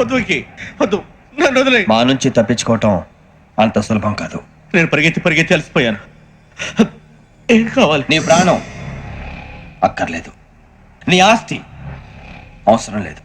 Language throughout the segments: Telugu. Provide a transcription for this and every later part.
వద్దు, నన్ను వదిలే. మా నుంచి తప్పించుకోవటం అంత సులభం కాదు. నేను పరిగెత్తి అలసిపోయాను. ఏం కావాలి? నీ ప్రాణం అక్కర్లేదు, నీ ఆస్తి అవసరం లేదు.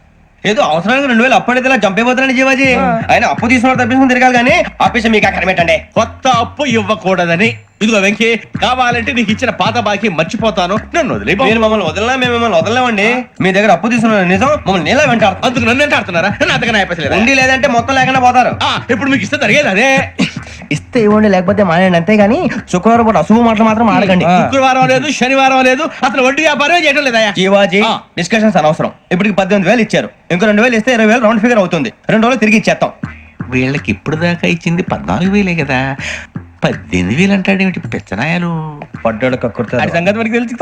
ఏదో అవసరానికి 2000 అప్పుడైతే ఇలా చంపేపోతున్నాను జీవాజీ. ఆయన అప్పు తీసుకున్న తప్పించుకుని తిరగాలి కానీ ఆపేసి మీకు అక్కడ పెట్టండి. కొత్త అప్పు ఇవ్వకూడదని. ఇదిగో వెంకీ, కావాలంటే నీకు ఇచ్చిన పాత బాకీ మర్చిపోతాను, నన్ను వదిలే. మీరు మమ్మల్ని వదలనా? మేము మిమ్మల్ని వదలలేమండి. మీ దగ్గర అప్పు తీసుకున్న నిజం మమ్మల్ని నీలా వెంటాడు. అందుకు నన్ను ఎంత ఆడుతున్నారా? నన్ను అంతగా నాయపసలేదు. ఉండి లేదంటే మొత్తం లేకుండా పోతారు. ఇప్పుడు మీకు ఇస్తే జరిగేది అదే. ఇస్తే ఇవ్వండి, లేకపోతే మానేయండి, అంతేగాని శుక్రవారం పూట అశుభ మాటలు మాత్రం ఆడకండి. శుక్రవారం లేదు, శనివారం లేదు, అసలు వడ్డీ వ్యాపారమే చేయడం లేదా? జీవాజీ, డిస్కషన్స్ అనవసరం. ఇప్పటికి 18,000 ఇచ్చారు, ఇంకో 2,000 ఇస్తే 20,000 రౌండ్ ఫిగర్ అవుతుంది. 2 రోజులు తిరిగి ఇచ్చేస్తాం. వీళ్ళకి ఇప్పుడు దాకా ఇచ్చింది 14,000 కదా, 18,000 అంటాడేమిటి పెచ్చనాయాలు? పడ్డాడు కక్కుర్తాడు. సంగతి మనకి తెలుసు.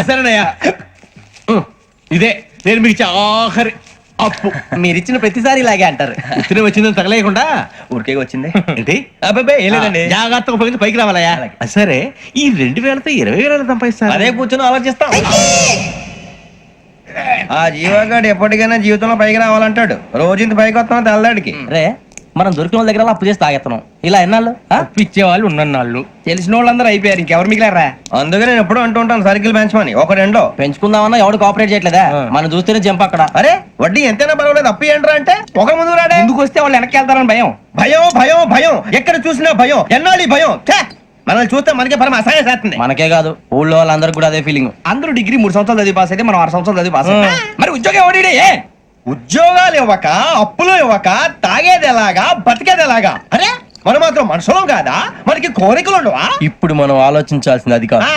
అసలేనయ్యా, ఇదే నేను మీకు ఇచ్చే ఆఖరి అప్పు. మీరు ఇచ్చిన ప్రతిసారి ఇలాగే అంటారు. ఇచ్చిన వచ్చిందని తగలేయకుండా ఊరికే వచ్చింది ఏంటి? అబ్బాయి ఏం లేదండి, జాగ్రత్తగా ఉపయోగించి పైకి రావాలయ్యా. సరే, ఈ 2,000తో 20,000 సంపాదిస్తారు. అదే కూర్చొని ఆలోచిస్తాం. ఆ జీవగాడు ఎప్పటికైనా జీవితంలో పైకి రావాలంటాడు. రోజు ఇంత పైకి వస్తాం తెల్లడికి. రే, మనం దొరికిన వాళ్ళ దగ్గర అప్పు చేసి తాగెత్తనం. ఇలా ఎన్నాళ్ళు ఇచ్చేవాళ్ళు ఉన్నన్నాళ్ళు తెలిసిన వాళ్ళందరూ అయిపోయారు, ఇంకెవరు మిగిలారా? అందుకే నేను ఎప్పుడు అంటూ ఉంటాను సర్కిల్ బెంచ్ మని. ఒక రెండో పెంచుకుందామన్నా ఎవడు కోఆపరేట్ చేయట్లేదా? మనం చూస్తేనే జంప్ అక్కడ. అరే వడ్డీ ఎంతైనా పర్వాలేదు, అప్పు ఏంట్రా అంటే ఒక ముందు రాడే. ముందుకు వస్తే వాళ్ళు వెనక్కి వెళ్తారని భయం. భయం భయం భయం, ఎక్కడ చూసినా భయం. ఎన్నాళ్ళు ఈ భయం? మనల్ని చూస్తే మనకే పరమ అసహాయం చేస్తుంది. మనకే కాదు, ఊళ్ళో వాళ్ళందరికి కూడా అదే ఫీలింగ్. అందరూ డిగ్రీ 3 సంవత్సరాలు చదివి పాస్ అయితే మనం 6 సంవత్సరాలు చదివి పాస్. మరి ఉద్యోగం ఎవడి? ఉద్యోగాలు ఇవ్వక, అప్పులు ఇవ్వక, తాగేది ఎలాగా, బతికేది ఎలాగా? అరే మనం మాత్రం మనుషులం కాదా? మనకి కోరికలు ఉండవా? ఇప్పుడు మనం ఆలోచించాల్సింది అది కాదు,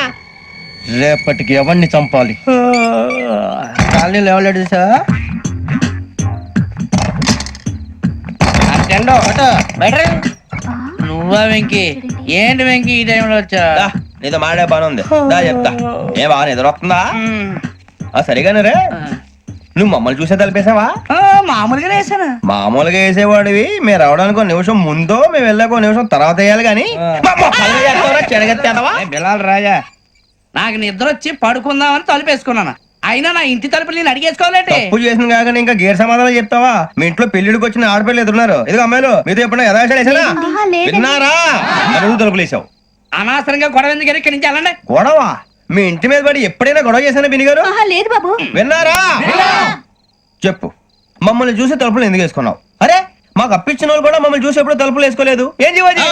రేపటికి ఎవరిని చంపాలి. కాలనీలో ఎవరు సార్? నువ్వా వెంకీ? ఏంటి వెంకీ ఈ టైంలో వచ్చా? నీతో మాడే పని ఉంది, దా చెప్తా. ఏ బాగా నిద్రొస్తుందా? సరిగానే రే, నువ్వు మమ్మల్ని చూసే తలిపేసావా? మామూలుగానే వేసాను. మామూలుగా వేసేవాడివి. మేము రావడానికి 1 నిమిషం ముందో, మేము వెళ్ళాక 1 నిమిషం తర్వాత వేయాలి కానీ బిలాల్ రాజా, నాకు నిద్ర వచ్చి పడుకుందామని తలుపేసుకున్నాను. అయినా నా ఇంటి తలుపులు నేను అడిగేసుకోవాలంటే తప్పు చేసిన కాక ఇంకా గేర్ సమాధానం చెప్తావా? మీ ఇంట్లో పెళ్లిడికి వచ్చిన ఆడపిల్లలు ఎదురున్నారు. ఇదిగో అమ్మాయిలు, మీతో ఎప్పుడైనా యథాశాలేసానా? విన్నారా? అడుగు తలుపులు వేసావు. అనవసరంగా గొడవ ఎందుకు? ఇక్కడి నుంచి వెళ్ళండి. గొడవ? మీ ఇంటి మీద పడి ఎప్పుడైనా గొడవ చేశానా బిని గారు? లేదు బాబు. విన్నారా? చెప్పు, మమ్మల్ని చూసి తలుపులు ఎందుకు వేసుకున్నావు? అరే మాకు అప్పించిన వాళ్ళు కూడా మమ్మల్ని చూసి ఎప్పుడు తలుపులు వేసుకోలేదు. ఏం చేయాలి?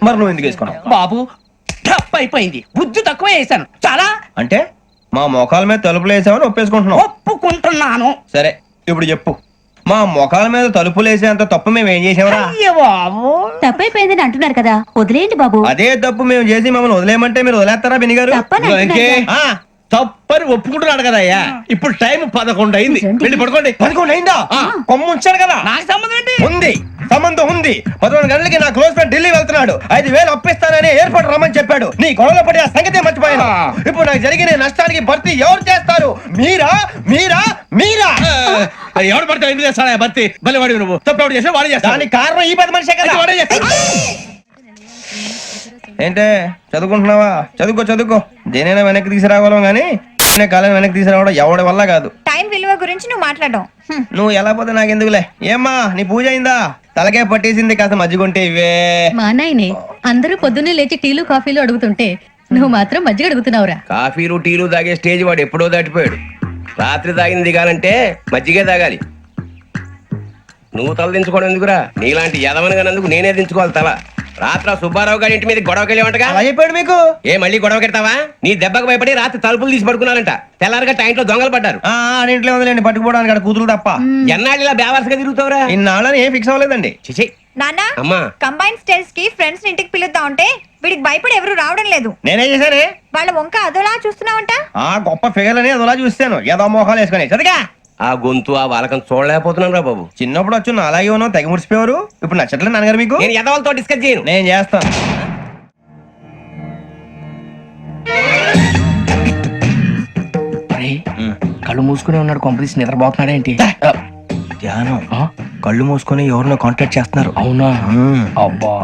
మరి నువ్వు ఎందుకు వేసుకున్నావు? బాబు టప్ అయిపోయింది, బుద్ధి తక్కువ వేసాను చాలా. అంటే మా మోకాల మీద తలుపులు వేసామని ఒప్పేసుకుంటున్నావు? ఒప్పుకుంటున్నాను. సరే ఇప్పుడు చెప్పు, మా మొఖాల మీద తలుపులు వేసేంత తప్పు మేము ఏం చేసామరా? తప్పైపోయిందని అంటున్నారు కదా, వదిలేయండి బాబు. అదే తప్పు మేము చేసి మమ్మల్ని వదిలేయమంటే మీరు వదిలేస్తారా బిని గారు? తప్పని ఒప్పుకుంటున్నాడు కదా అయ్యా. ఇప్పుడు టైం 11 అయింది, వెళ్ళి పడుకోండి. 11 అయిందా? కొమ్ము ఉంచాడు కదా. నాకు సంబంధం ఏంటి? ఉంది, సంబంధం ఉంది. 11 గంటలకి నా క్లోజ్ ఫ్రెండ్ ఢిల్లీ వెళ్తున్నాడు. 5,000 అప్పిస్తానని ఎయిర్పోర్ట్ రమ్మని చెప్పాడు. నీ గొడవలో పడి ఆ సంగతి మర్చిపోయాను. ఇప్పుడు నాకు జరిగిన నష్టానికి భర్తీ ఎవరు చేస్తారు? మీరా మీరా మీరా? ఎవడు పడితే ఎందుకు చేస్తాడా భర్తీ? మళ్ళీ వాడి నువ్వు తప్పు ఎవడు చేసా వాడే చేస్తా. దానికి కారణం ఈ 10 మనిషే కదా. వాడే చేస్తా. ఏంటే చదువుకుంటున్నావా? చదువుకో చదువుకో. దేనైనా వెనక్కి తీసుకురావాలం గానీ కాలం వెనక్కి తీసుకురావడం ఎవడి వల్ల కాదు. టైం విలువ గురించి నువ్వు మాట్లాడడం. నువ్వు ఎలా పోతే నాకెందుకులే. ఏమ్మా నీ పూజ అయిందా? తలకే పట్టేసింది, కాస్త మజ్జిగుంటే ఇవే. మా నాయనే అందరూ పొద్దున్నే లేచి టీలు కాఫీలు అడుగుతుంటే నువ్వు మాత్రం మజ్జిగ అడుగుతున్నావురా. కాఫీలు టీలు తాగే స్టేజ్ వాడు ఎప్పుడో దాటిపోయాడు. రాత్రి తాగింది దిగాలంటే మజ్జిగే తాగాలి. నువ్వు తల దించుకోవడం ఎందుకురా? నీలాంటి యదవనగానందుకు నేనే దించుకోవాలి తల. రాత్రి సుబ్బారావు గారి ఇంటి మీద గొడవకి వెళ్ళేవంటగా. అలా చెప్పాడు మీకు? ఏ మళ్ళీ గొడవ కెడతావా? నీ దెబ్బకు భయపడి రాత్రి తలుపులు తీసి పడుకున్నారంట. తెల్లారగా టైంట్లో దొంగలు పడ్డారు. ఇంట్లో ఉందిలేండి, పట్టుకుపోవడానికి అక్కడ కూతురు తప్ప. ఎన్నాళ్ళు ఇలా బేవర్సగా తిరుగుతావురా? ఇన్నాళ్ళని ఏం ఫిక్స్ అవ్వలేదండి. చిచి నాన్న, అమ్మా, కంబైన్ స్టైల్స్ కి ఫ్రెండ్స్ ఇంటికి పిలుద్దాం అంటే వీడికి భయపడి ఎవరు రావడం లేదు. నేనే చేశానే? వాళ్ళ వంక అదోలా చూస్తున్నావంట. గొప్ప ఫిగర్ అని అదోలా చూస్తాను, ఏదో మోహాలు వేసుకొని. చదిగా ఆ గొంతు ఆ వాలకం చూడలేకపోతున్నాను రా బాబు. చిన్నప్పుడు వచ్చి నా అలాగే ఉన్నావు, తెగ ముడిచిపోయారు. ఇప్పుడు నచ్చట్లేదు నాన్నగారు మీకు? నేను యదవలతో డిస్కస్ చేయను. నేను చేస్తాను. కళ్ళు మూసుకునే ఉన్నాడు, కొంపదీసి నిద్రపోతున్నాడేంటి? ధ్యానం. కళ్ళు మూసుకొని ఎవరినో కాంటాక్ట్ చేస్తున్నారు. అవునా? అబ్బా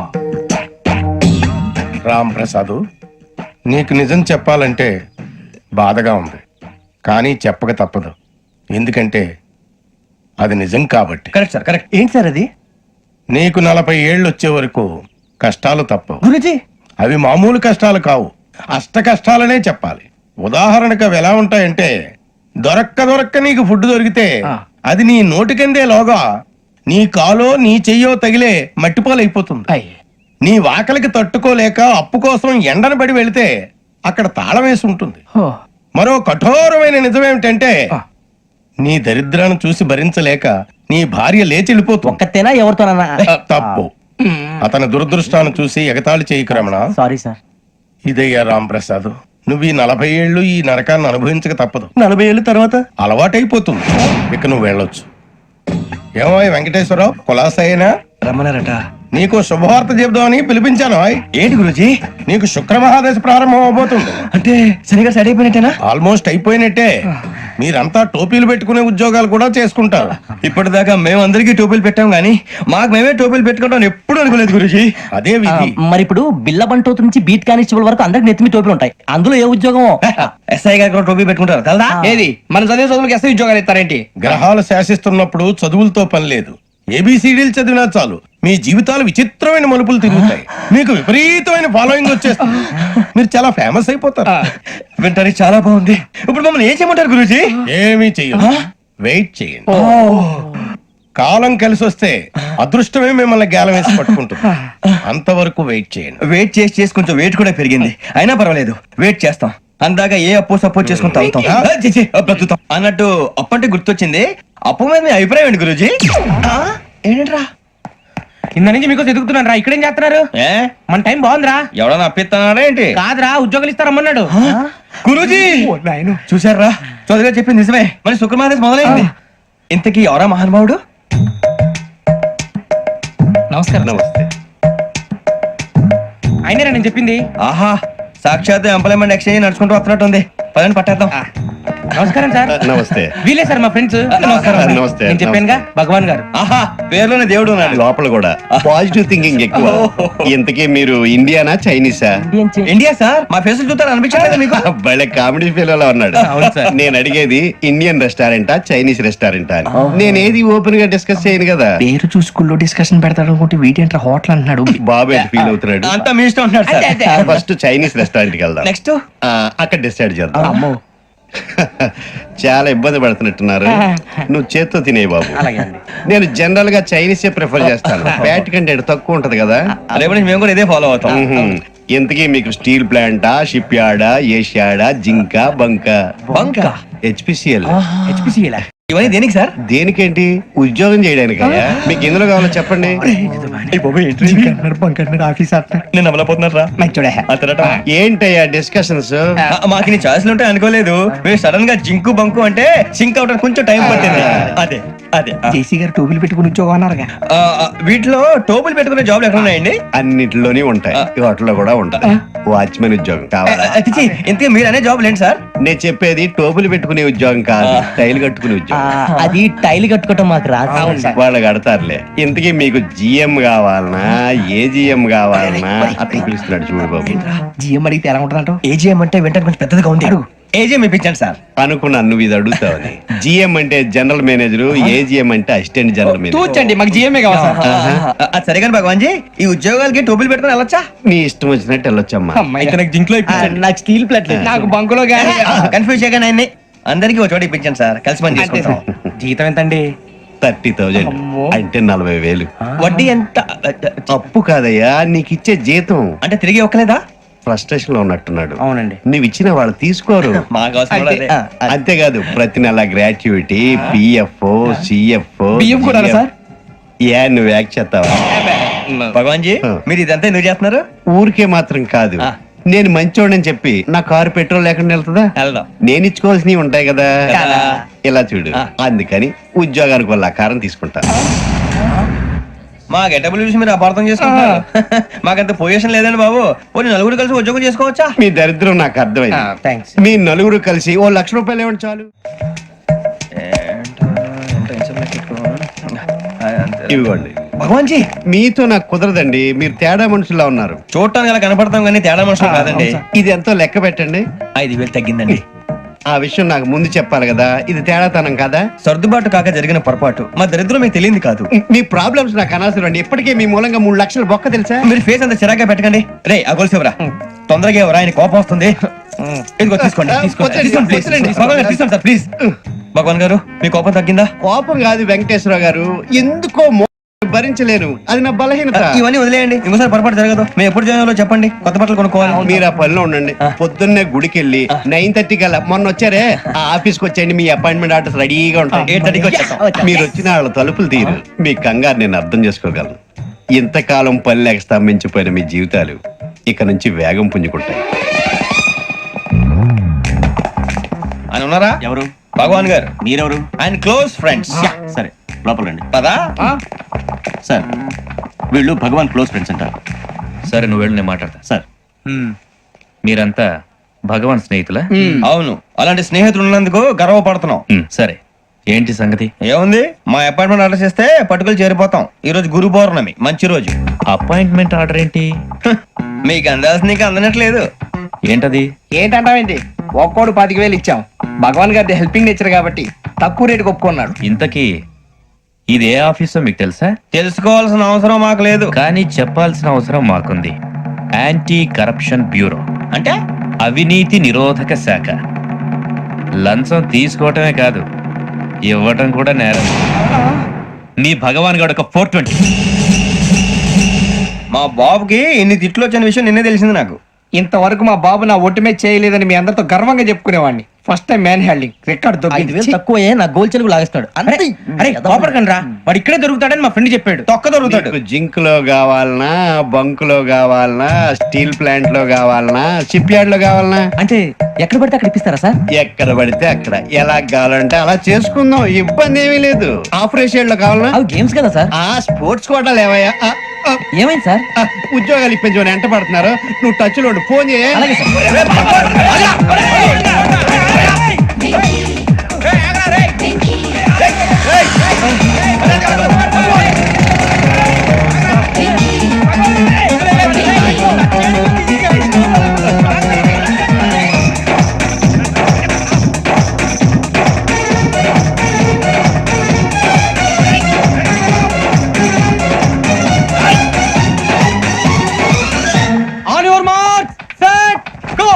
రామ్ ప్రసాద్, నీకు నిజం చెప్పాలంటే బాధగా ఉంది, కానీ చెప్పక తప్పదు. ఎందుకంటే అది నిజం కాబట్టి. Correct sir correct. ఏంటి సార్ అది? నీకు 40 ఏళ్ళు వచ్చే వరకు కష్టాలు తప్పవు. గురుజీ అవి మామూలు కష్టాలు కావు, అష్ట కష్టాలనే చెప్పాలి. ఉదాహరణకు అవి ఎలా ఉంటాయంటే, దొరక్క నీకు ఫుడ్ దొరికితే అది నీ నోటికందే లోగా నీ కాలో నీ చెయ్యో తగిలే మట్టిపాలైపోతుంది. నీ వాకలికి తట్టుకోలేక అప్పు కోసం ఎండను పడి వెళితే అక్కడ తాళం వేసి ఉంటుంది. మరో కఠోరమైన నిజమేమిటంటే, నీ దరిద్రాన్ని చూసి భరించలేక నీ భార్య లేచి వెళ్ళిపోతుంది. ఒక్కతేనా ఎవరితోనన్నా? తప్పు. అతని దురదృష్టాన్ని చూసి ఎగతాళి చేయకు రమణ. Sorry sir. ఇదయ్యా రాంప్రసాద్, నువ్వు ఈ 40 ఏళ్ళు ఈ నరకాన్ని అనుభవించక తప్పదు. 40 ఏళ్ళ తర్వాత అలవాటైపోతుంది. ఇక నువ్వు వెళ్ళొచ్చు. ఏమో వెంకటేశ్వరరావు, కులాసైనా రమ్మన్నారట. నీకు శుభవార్త చెబుదామని పిలిపించాను. ఏంటి గురుజీ? నీకు శుక్ర మహాదశ ప్రారంభం అవబోతుంది. అంటే సరిగా సెట్ అయిపోయినట్టేనా? ఆల్మోస్ట్ అయిపోయినట్టే. మీరంతా టోపీలు పెట్టుకునే ఉద్యోగాలు కూడా చేసుకుంటారు. ఇప్పటిదాకా మేమందరికీ టోపీలు పెట్టాం గానీ మాకు మేమే టోపీలు పెట్టుకుంటాం ఎప్పుడు అనుకోలేదు గురుజీ. అదే విధి. మరి ఇప్పుడు బిల్ల బంటోతు నుంచి బీట్ కానిస్టేబుల్ వరకు అందరికి నెత్తిమి టోపీలు ఉంటాయి. అందులో ఏ ఉద్యోగం? ఎస్ఐ గారు కూడా టోపీ పెట్టుకుంటారు కదా. ఏది మన చదివే చదువులకు ఎస్ఐ ఉద్యోగాలు ఇస్తారేంటి? గ్రహాలు శాసిస్తున్నప్పుడు చదువులతో పని లేదు. ఏబిసిడీలు చదివినా చాలు మీ జీవితాలు విచిత్రమైన మలుపులు తిరుగుతాయి. మీకు విపరీతమైన ఫాలోయింగ్ వచ్చేస్తుంది. మీరు చాలా ఫేమస్ అయిపోతారు. వింటానికి చాలా బాగుంది. ఇప్పుడు మమ్మల్ని ఏం చేయమంటారు గురుజీ? ఏమీ చెయ్యదు, వెయిట్ చేయండి. కాలం కలిసి వస్తే అదృష్టమే మిమ్మల్ని గేలం వేసి పట్టుకుంటుంది. అంతవరకు వెయిట్ చేయండి. వెయిట్ చేసి కొంచెం వెయిట్ కూడా పెరిగింది. అయినా పర్వాలేదు, వెయిట్ చేస్తాం. అందాక ఏ అప్పు సపోర్ట్ చేసుకుని తాగుతాం. బ్రతుకుతాం అన్నట్టు అప్పు అంటే గుర్తొచ్చింది. అప్పు మీద మీ అభిప్రాయం ఏంటి గురుజీ? ఏంటరా కింద నుంచి మీకు ఎదుగుతున్నాను రా. ఇక్కడేం చేస్తున్నారు? మన టైం బాగుందిరా. ఎవడన్నా అప్పిస్తున్నారా ఏంటి? కాదురా, ఉద్యోగాలు ఇస్తారమ్మన్నాడు. గురుజీ చూసారా, చదువుగా చెప్పింది నిజమే. మరి శుక్రమాదేశ్ మొదలైంది. ఇంతకీ ఎవరా మహానుభావుడు? నమస్కారం. నమస్తే. అయినరా నేను చెప్పింది? ఆహా, సాక్షాత్ ఎంప్లాయ్మెంట్ ఎక్స్చేంజ్ నడుచుకుంటూ వస్తున్నట్టు ఉంది. పదండి పట్టేద్దాం. నమస్కారం సార్. నమస్తే. వీలే సార్ మా ఫ్రెండ్స్. నమస్తే. నేను చెప్పానుగా, భగవాన్ గారు. ఆహా, పేర్లోనే దేవుడు ఉన్నాడు. లోపల కూడా పాజిటివ్ థింకింగ్ ఎక్కువ. ఇంతకీ మీరు ఇండియానా చైనీసా? India sir. మా ఫేసులు చూస్తారు అనిపించలేదు మీకు? భలే కామెడీ ఫీల్ అలా ఉన్నాడు. నేను అడిగేది ఇండియన్ రెస్టారెంటా చైనీస్ రెస్టారెంటా అని. నేను ఏది ఓపెన్ గా డిస్కస్ చేయను కదా. పేరు చూసుకుల్లో డిస్కషన్ పెడతాడు అనుకుంటే వీటేంట్రా హోటల్ అంటున్నాడు. బాబు ఎట్ ఫీల్ అవుతున్నాడు. అంతా మీ ఇష్టం ఉంటున్నాడు సార్. ఫస్ట్ చైనీస్ రెస్టారెంట్ కి వెళ్దాం. నెక్స్ట్ అక్కడ డిసైడ్ చేద్దాం. చాలా ఇబ్బంది పడుతున్నట్టున్నారు. నువ్వు చేత్తో తినే బాబు. నేను జనరల్ గా చైనీసే ప్రిఫర్ చేస్తాను. ఫ్యాట్ కంటెంట్ తక్కువ ఉంటది కదా. రేపు నుంచి మేము కూడా ఇదే ఫాలో అవుతాం. ఇంతకీ మీకు స్టీల్ ప్లాంటా, షిప్ యార్డా, ఏషియాడా, జింక, బంక? హెచ్పిసిఎల్. ఇవన్నీ దేనికి సార్? దేనికేంటి? ఉద్యోగం చేయడానికి. మీకు ఎందులో కావాలో చెప్పండి. నేను అమలపోతున్నారా? ఏంటయ్యా డిస్కషన్స్? మాకు నీ ఛాయిస్లు ఉంటాయి అనుకోలేదు. మీరు సడన్ గా జింకు బంకు అంటే సింక్ అవడానికి కొంచెం టైం పట్టింది. అదే అదే జేసీ గారు టోపీలు పెట్టుకుని ఉద్యోగం అన్నారుగా. వీటిలో టోపులు పెట్టుకునే జాబ్లు ఎక్కడ ఉన్నాయండి? అన్నిటిలోనే ఉంటాయి, వాటిలో కూడా ఉంటాయి. వాచ్మెన్ ఉద్యోగం కావాలా? ఇంతకీ మీరు అనే జాబ్ ఏంటి సార్? నేను చెప్పేది టోపులు పెట్టుకునే ఉద్యోగం కాదు, టైల్ కట్టుకునే ఉద్యోగం. అది టైల్ కట్టుకోవటం మాకు రాదు. వాళ్ళు కడతారులే. ఇంతకీ మీకు జిఎం కావాలనా, ఏజిఎం కావాలనా? అతను పిలుస్తున్నాడు చూడు బాబు. జిఎం అడిగితే ఎలా ఉంటుందంట? ఏజీఎం అంటే వెంటనే కొంచెం పెద్దదిగా ఉంది. ఏజీఎం ఇప్పించండి సార్. అనుకున్నాను నువ్వు ఇది అడుగుతావని. జిఎం అంటే జనరల్ మేనేజర్, ఏజిఎం అంటే అసిస్టెంట్ జనరల్ మేనేజర్. తూచండి, మాకు జిఎంఏ కావాలి సార్. అది సరే కానీ భగవాన్ జీ, ఈ ఉద్యోగాలకి టోపులు పెట్టుకుని వెళ్ళొచ్చా? నీ ఇష్టం వచ్చినట్టు వెళ్ళొచ్చమ్మా. అయితే నాకు జింక్ లో నాకు స్టీల్ ప్లేట్ నాకు బంకులో గానీ. కన్ఫ్యూజ్ చేయగానే ఆయన్ని అందరికీ ఒక చోట ఇప్పించండి సార్. కలిసి పని చేసుకుంటాం. జీతం ఎంతండి? 30,000 అంటే 40,000. వడ్డీ ఎంత? అప్పు కాదయ్యా, నీకు ఇచ్చే జీతం. అంటే తిరిగి ఒక్కలేదా? ఫ్రస్ట్రేషన్ లో ఉన్నట్టున్నాడు. అవునండి. నువ్వు ఇచ్చిన వాళ్ళు తీసుకోరు. మాకు అవసరం కూడా అదే. అంతేకాదు ప్రతి నెల గ్రాట్యుటీ, పిఎఫ్, సిఎఫ్. బియ్యం కూడా సార్? నువ్వు యాక్ట్ చేస్తావా? భగవాన్ జీ, మీరు ఇదంతా ఎందుకు చేస్తున్నారు? ఊరికే మాత్రం కాదు, నేను మంచోడని చెప్పి నా కారు పెట్రోల్ లేకుండా వెళ్తుందా? వెళ్దాం. నేను ఇచ్చుకోవాల్సినవి ఉంటాయి కదా. కదా. ఇలా చూడు, అందుకని ఉద్యోగానికి వాళ్ళ ఆకారం తీసుకుంటా. మా గెటబుల్ చూసి మీరు అపార్థం చేసుకుంటారు. మాకంత పొజిషన్ లేదండి బాబు. పోనీ నలుగురు కలిసి ఉద్యోగం చేసుకోవచ్చా? మీ దరిద్రం నాకు అర్థమైంది. థ్యాంక్స్. మీ నలుగురు కలిసి ఓ 1,00,000 రూపాయలు ఇవ్వండి చాలు. ఇవ్వండి. భగవాన్ జీ, మీతో నాకు కుదరదండి, మీరు తేడా మనుషుల్లా ఉన్నారు. చూడటానికి అలా కనపడతాం కానీ తేడా మనుషులు కాదండి. ఇది ఎంతో లెక్క పెట్టండి. 5,000 తగ్గిందండి. ఆ విషయం నాకు ముందు చెప్పాలి కదా, ఇది తేడాతనం కదా. సర్దుబాటు కాక జరిగిన పొరపాటు మా దరిద్రం మీకు తెలియంది కాదు. మీ ప్రాబ్లమ్స్ నాకు అనవసరం అండి. ఇప్పటికే మీ మూలంగా 3 లక్షలు బొక్క తెలుసా. మీరు ఫేస్ అంత చిరాగ్గా పెట్టకండి. రే ఆ గొలుసు ఎవరా? తొందరగా ఎవరా? ఆయన కోపం వస్తుంది. ఇదిగో తీసుకోండి. తీసుకోండి ప్లీజ్. భగవాన్ గారు తీసుకోండి సార్ ప్లీజ్. భగవాన్ గారు మీ కోపం తగ్గిందా? కోపం కాదు వెంకటేశ్వర గారు, ఎందుకో భరించలేను, అది నా బలహీనత. ఇవన్నీ వదిలేయండి, ఇంకోసారి పొరపాటు జరగదు. మేము ఎప్పుడు జాయిన్ చెప్పండి, కొత్త బట్టలు కొనుక్కోవాలి. మీరు ఆ పనిలో ఉండండి. పొద్దున్నే గుడికి వెళ్ళి 9:30 కల్లా, మొన్న వచ్చారే ఆ ఆఫీస్కి వచ్చేయండి. మీ అపాయింట్మెంట్ ఆర్డర్స్ రెడీగా ఉంటాయి. 8:30కి వచ్చేస్తాం. మీరు వచ్చిన వాళ్ళ తలుపులు తీరు. మీ కంగారు నేను అర్థం చేసుకోగలను. ఇంతకాలం పని లేక స్తంభించిపోయిన మీ జీవితాలు ఇక నుంచి వేగం పుంజుకుంటాయి. ఆయన ఉన్నారా? ఎవరు? భగవాన్ గారు. మీరెవరు? ఆయన క్లోజ్ ఫ్రెండ్స్. సరే లోపల రండి. పదా? సార్ వీళ్ళు భగవాన్ క్లోజ్ ఫ్రెండ్స్ అంటారు. సరే నువ్వు వెళ్ళు, నేను మాట్లాడతా. సార్ మీరంతా భగవాన్ స్నేహితులా? అవును, అలాంటి స్నేహితులు ఉన్నందుకు గర్వపడుతున్నాం. సరే ఏంటి సంగతి? ఏముంది, మా అపాయింట్మెంట్ ఆర్డర్ చేస్తే పట్టుకులు చేరిపోతాం. ఈ రోజు గురు పౌర్ణమి, మంచి రోజు. అపాయింట్మెంట్ ఆర్డర్ ఏంటి? మీకు అందాల్సిన నీకు అందనట్లేదు. ఏంటది? ఏంటంటావేంటి? ఒక్కోడు 10,000 ఇచ్చాం. భగవాన్ గారి హెల్పింగ్ నేచర్ కాబట్టి తక్కువ రేటుకి ఒప్పుకున్నాడు. ఇంతకీ ఇది ఏ ఆఫీసో మీకు తెలుసా? తెలుసుకోవాల్సిన అవసరం మాకు లేదు. కానీ చెప్పాల్సిన అవసరం మాకుంది. యాంటీ కరప్షన్ బ్యూరో, అంటే అవినీతి నిరోధక శాఖ. లంచం తీసుకోవటమే కాదు, ఇవ్వటం కూడా నేరం. మీ భగవాన్ గారు ఒక 420. మా బాబుకి ఇన్ని తిట్లు వచ్చిన విషయం నిన్నే తెలిసింది నాకు. ఇంతవరకు మా బాబు నా ఒట్టుమే చేయలేదని మీ అందరితో గర్వంగా చెప్పుకునేవాడిని. First time man handing record దొరికింది. తక్కువే నా గోల్ చెలుగు లాగేస్తాడు. అరే కోపడకండి రా, వాడు ఇక్కడే దొరుకుతాడని మా ఫ్రెండ్ చెప్పాడు. తొక్క దొరుకుతాడు. మీకు జింక్ లో కావాలనా, బంక్ లో కావాలనా, స్టీల్ ప్లాంట్ లో కావాలనా, షిప్ యార్డ్ లో కావాలనా? అంటే ఎక్కడ పడితే అక్కడ ఇప్పిస్తారా సార్? ఎక్కడ పడితే అక్కడ, ఎలా కావాలంటే అలా చేసుకుందాం, ఇబ్బంది ఏమీ లేదు. ఆపరేషన్ లో కావాలనా? అవి గేమ్స్ కదా సార్. ఆ స్పోర్ట్స్ కోటాలు ఏమయ్యా? ఏమైంది సార్? ఉద్యోగాలు ఇప్పించమని ఎంట పడుతున్నారు. నువ్వు టచ్ లో ఉండు, ఫోన్ చేయ. అలాగే sir. On your mark set go.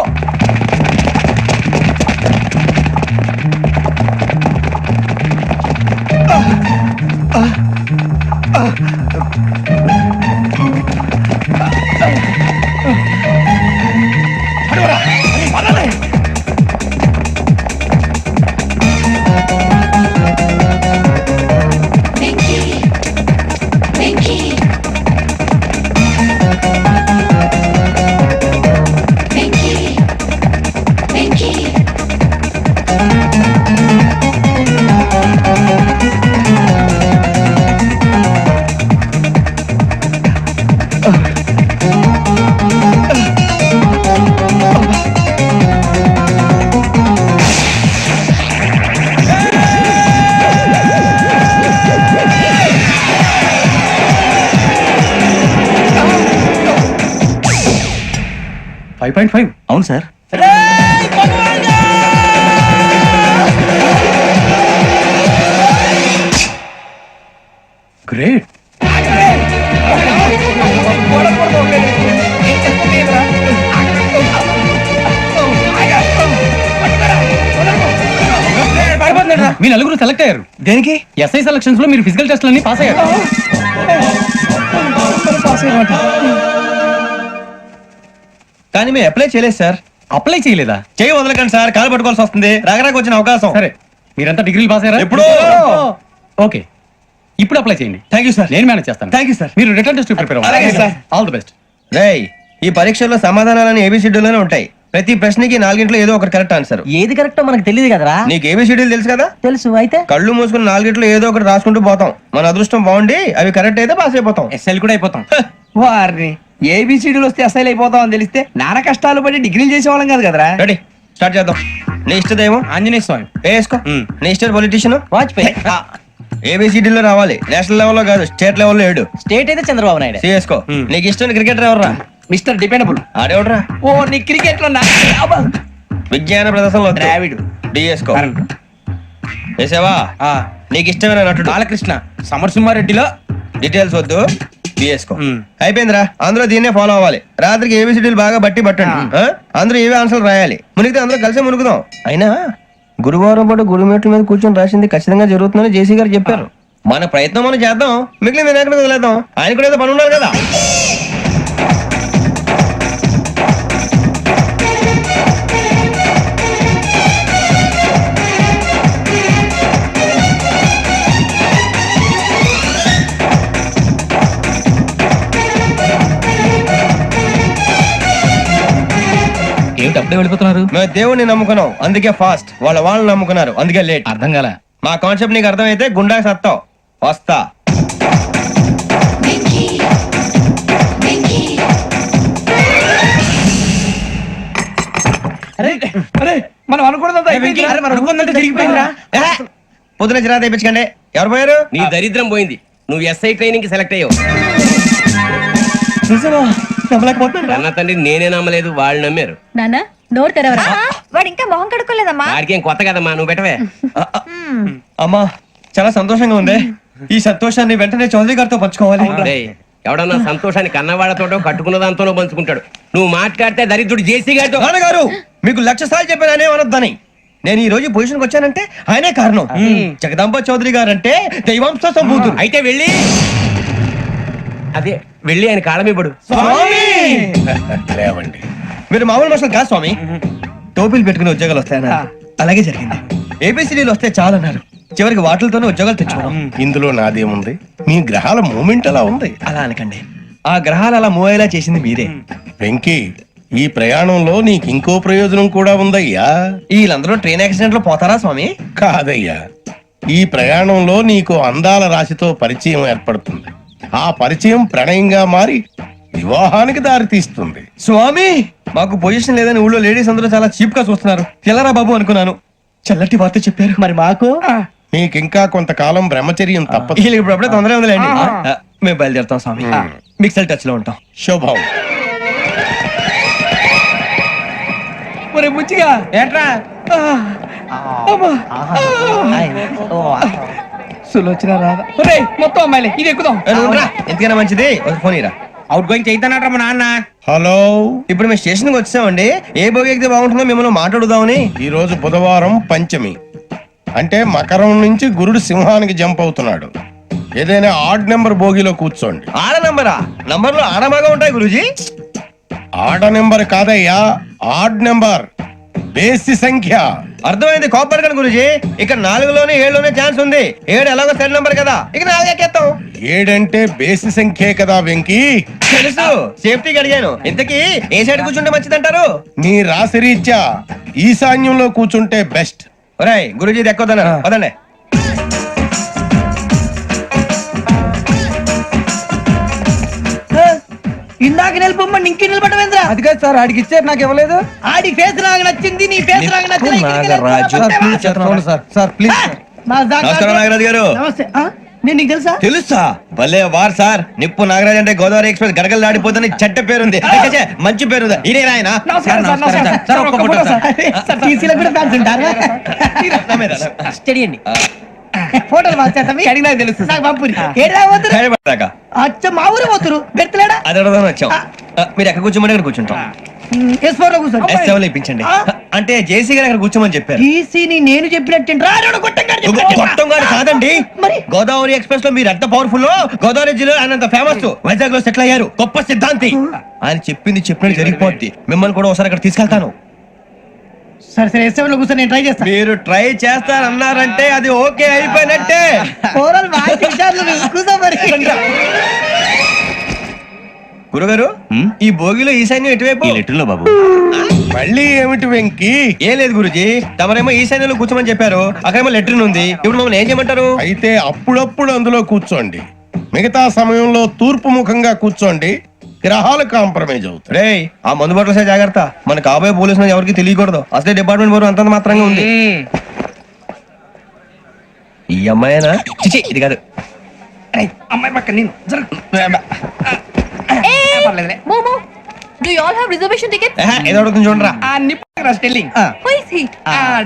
అవును సార్. గ్రేట్. మీ నలుగురు సెలెక్ట్ అయ్యారు. దేనికి? ఎస్ఐ సెలక్షన్స్ లో మీరు ఫిజికల్ టెస్ట్లన్నీ పాస్ అయ్యారు. కానీ మేము అప్లై చేయలేదు సార్. అప్లై చేయలేదా? చేయి వదలకండి సార్, కాలు పట్టుకోవాల్సి వస్తుంది. రాగరాకు వచ్చిన అవకాశం. సరే మీరంతా డిగ్రీలు పాస్ అయ్యారా? ఎప్పుడో. ఓకే, ఇప్పుడు అప్లై చేయండి. Thank you sir. నేను మేనేజ్ చేస్తాను. Thank you sir. మీరు రిటర్న్ టెస్ట్ ప్రిపేర్ అలాగే అవ్వండి. సార్. All the best. రేయ్, ఈ పరీక్షల్లో సమాధానాలని ఏబిసిడ్యూల్లోనే ఉంటాయి. ప్రతి ప్రశ్నకి 4 ఏదో ఒకటి కరెక్ట్ ఆన్సర్. ఏది కరెక్టో మనకు తెలియదు కదరా. నీకు ఏబిసిడ్యూల్ తెలుసు కదా? తెలుసు. అయితే కళ్ళు మూసుకుని 4 ఏదో ఒకటి రాసుకుంటూ పోతాం. మన అదృష్టం బాగుండి అవి కరెక్ట్ అయితే పాస్ అయిపోతాం. ఎస్ఎల్ కూడా అయిపోతాం. వారిని ఏబిసిడీలు వస్తే అసైల్ అయిపోతాం అని తెలిస్తే నాన్న కష్టాలు పడి డిగ్రీలు చేసేవాళ్ళం కాదు కదరా. రెడీ, స్టార్ట్ చేద్దాం. నీ ఇష్టదేమో ఆంజనేయ స్వామి. వేసుకో. నీ ఇష్ట పొలిటీషియన్ వాజ్పేయి. ఏబిసిడీలో రావాలి, నేషనల్ లెవెల్లో కాదు, స్టేట్ లెవెల్లో 7. స్టేట్ అయితే చంద్రబాబు నాయుడు. సిఎస్కో. నీకు ఇష్టం క్రికెటర్ ఎవర్రా? Mister dependable. ఆడేవడరా? ఓ నీ క్రికెట్ లో విజ్ఞాన ప్రదర్శనలో ద్రావిడు. డిఎస్కో వేసావా నీకు ఇష్టమైన నటుడు బాలకృష్ణ సమరసింహారెడ్డిలో డీటెయిల్స్ వద్దు డిఎస్కో అయిపోయిందిరా అందరూ దీన్నే ఫాలో అవ్వాలి రాత్రికి ఏబిసిడీలు బాగా బట్టి పట్టండి అందరూ ఏవే ఆన్సర్లు రాయాలి మునిగితే అందరూ కలిసే మునుగుదాం అయినా గురువారం పాటు గురుమేట్ల మీద కూర్చొని రాసింది ఖచ్చితంగా జరుగుతుందని జేసీ గారు చెప్పారు మన ప్రయత్నం మనం చేద్దాం మిగిలిన నేను ఎక్కడ వదిలేద్దాం ఆయన కూడా ఏదో పని ఉన్నారు కదా ఏమిటి అప్పుడే వెళ్ళిపోతున్నారు? మేము దేవుడిని నమ్ముకున్నాం అందుకే ఫాస్ట్ వాళ్ళని నమ్ముకున్నారు అందుకే లేట్ అర్థం కాల. మా కాన్సెప్ట్ నీకు అర్థమైతే గుండా సత్తావు వస్తా మనం అనుకున్నదంతా జరిగిపోయిందిరా. పొద్దున చిరా తెప్పించకండి ఎవరు పోయారు నీ దరిద్రం పోయింది. నువ్వు ఎస్ఐ ట్రైనింగ్ కి సెలెక్ట్ అయ్యావు. అన్న తండ్రి నేనే నమ్మలేదు, వాళ్ళు నమ్మారు. నాన్న నోరు తెరవరా. వాడు ఇంకా మొహం కడుక్కోలేదమ్మా. వాడికి ఏం కొత్త కదమ్మా, నువ్వు పెట్టవే. అమ్మా చాలా సంతోషంగా ఉంది ఈ సంతోషాన్ని వెంటనే చౌదరి గారితో పంచుకోవాలి డేయ్, ఎవడన్నా సంతోషాన్ని కన్నవాళ్లతోటో కట్టుకున్న దాంతోనో పంచుకుంటాడు. నువ్వు మాట్లాడితే దరిద్రుడు జేసీ గారితో. నాన్నగారు మీకు 1,00,000 సార్లు చెప్పాననే అనొద్దని నేను ఈ రోజు పొజిషన్కి వచ్చానంటే ఆయనే కారణం జగదాంబ చౌదరి గారు అంటే దైవాంశ సంభూతుడు అయితే వెళ్ళి అదే వెళ్ళి ఆయన కాళ్ళమీపడు. లేవండి. మీరు మామూలు మనుషులు కాదు స్వామి టోపీలు పెట్టుకుని ఉద్యోగాలు వస్తాయన్నారు అలాగే జరిగింది ఏబిసిడీలు వస్తే చాలన్నారు చివరికి వాటిలతోనే ఉద్యోగాలు తెచ్చుకున్నాం ఇందులో నాదేముంది మీ గ్రహాల మూమెంట్ అలా ఉంది. అలా అనకండి ఆ గ్రహాలు అలా మూవ్ అయ్యేలా చేసింది మీరే వెంకీ ఈ ప్రయాణంలో నీకు ఇంకో ప్రయోజనం కూడా ఉందయ్యా. వీళ్ళందరూ ట్రైన్ యాక్సిడెంట్ లో పోతారా స్వామి కాదయ్యా ఈ ప్రయాణంలో నీకు అందాల రాశితో పరిచయం ఏర్పడుతుంది. ఆ పరిచయం ప్రణయంగా మారి వివాహానికి దారి తీస్తుంది. స్వామి మాకు పొజిషన్ లేదని ఊళ్ళో లేడీస్ అందరూ చాలా చీప్ గా చూస్తున్నారు తెల్లరా బాబు అనుకున్నాను చల్లటి వార్త చెప్పారు మరి మాకు నీకింకా కొంతకాలం బ్రహ్మచర్యం తప్పదు. వీళ్ళకి ఇప్పుడు అప్పుడే తొందరగా ఉందిలేండి మేము బయలుదేరుతాం స్వామి మిక్సెల్ టచ్ లో ఉంటాం శుభం. ఒరే బుచ్చిగా ఏంట్రా సులోచన రాదా. ఒరే మొత్తం అమ్మాయిలే ఇది ఎక్కుదాం. ఎందుకైనా మంచిది ఒక ఫోన్ ఇరా అవుట్ గోయింగ్ చేద్దానట్రా మా నాన్న. హలో ఇప్పుడు మేము స్టేషన్ కి వచ్చామండి ఏ బోగి ఎక్కితే బాగుంటుందో మిమ్మల్ని మాట్లాడుదామని ఈ రోజు బుధవారం పంచమి అంటే మకరం నుంచి గురుడు సింహానికి జంప్ అవుతున్నాడు. ఏదైనా ఆడ్ నెంబర్ బోగిలో కూర్చోండి. ఆడ నంబరా నంబర్లు ఆడబాగా ఉంటాయి గురూజీ ఆడ నెంబర్ కాదయ్యా ఆడ్ నెంబర్ బేసి సంఖ్య. అర్థమైంది కాపర్ కానీ గురూజీ ఇక్కడ 4లోనే 7లోనే ఛాన్స్ ఉంది 7 ఎలాగో సెల్ నంబర్ కదా ఇక 4 ఎక్కేస్తాం. 7 అంటే బేసి సంఖ్యే కదా వెంకీ. తెలుసు సేఫ్టీకి అడిగాను ఇంతకీ ఏ సైడ్ కూర్చుంటే మంచిదంటారు నీ రాశి రీత్యా ఈశాన్యంలో కూర్చుంటే బెస్ట్. ఒరేయ్ గురూజీ దెక్కొద్దన్నారు పదండి ఇందాక నిలబొమ్మని ఇంకే నిలబడమేంద్రా. అది కాదు సార్ ఆడికి ఇచ్చారు నాకు ఇవ్వలేదు. ఆడి ఫేస్ నాకు నచ్చింది నీ ఫేస్ నాకు నచ్చింది. సార్ ప్లీజ్ నమస్కారం నాగరాజు గారు నమస్తే. నేను నీకు తెలుసా? తెలుసా భలే వార్ సార్ నిప్పు నాగరాజ్ అంటే గోదావరి ఎక్స్ప్రెస్ గడగలు దాడిపోతుంది చెట్ట పేరుంది ఛే, మంచి పేరుంది ఇదే ఆయన నమస్కారం సార్, నమస్కారం సార్. ఒక్క ఫోటో సార్. సార్, TC లో కూడా ఫ్యాన్స్ ఉంటారా? స్టడీ అండి. ఫోటోలు మార్చేస్తాం మీకు అడిగినా తెలుసు నాకు పంపురి ఏడా పోతురు అచ్చ మా ఊరు పోతురు బెర్తలేడా అది అడగదామని వచ్చాం మీరు ఎక్కడ కూర్చోమని అక్కడ కూర్చుంటాం S4 లో కూర్చోండి. S7 లో ఇప్పించండి అంటే జేసీ గారు అక్కడ కూర్చోమని చెప్పారు టీసీని నేను చెప్పినట్టు గొట్టం గారు కాదండి గోదావరి ఎక్స్ప్రెస్ లో మీరు ఎంత పవర్ఫుల్ గోదావరి జిల్లా ఆయన ఫేమస్ వైజాగ్ లో సెటిల్ అయ్యారు గొప్ప సిద్ధాంతి ఆయన చెప్పింది చెప్పినట్టు జరిగిపోద్ది మిమ్మల్ని కూడా ఒకసారి అక్కడ తీసుకెళ్తాను సరే సరే S7 లో కూర్చొని నేను ట్రై చేస్తాను. మీరు ట్రై చేస్తారన్నారంటే అది ఓకే అయిపోయినట్టే ఓవరాల్ కూర్చో మరి. గురుగారు ఈ భోగిలో ఈశాన్యం ఎటువైపు లెటర్లో బాబు మళ్ళీ ఏమిటి వెంకీ? ఏం లేదు గురుజీ తమరేమో ఈశాన్యంలో కూర్చోమని చెప్పారు అక్కడేమో లెటర్ ఉంది ఇప్పుడు మమ్మల్ని ఏం చేయమంటారు అయితే అప్పుడప్పుడు అందులో కూర్చోండి మిగతా సమయంలో తూర్పు ముఖంగా కూర్చోండి గ్రహాలు కాంప్రమైజ్ అవుతాయి. రేయ్ ఆ మందు బాటలసే జాగ్రత్త మన కాబోయే పోలీసులు ఎవరికి తెలియకూడదు అసలే డిపార్ట్మెంట్ బోర్ అంతంత మాత్రంగా ఉంది ఈ అమ్మాయినా చిచి ఇది కాదు అమ్మాయి పక్క నేను పర్లేదులే. Do you all have reservation tickets? ఏదో అడుగుతుంది చూడరా. నిప్పు Nagaraj telling Who is he?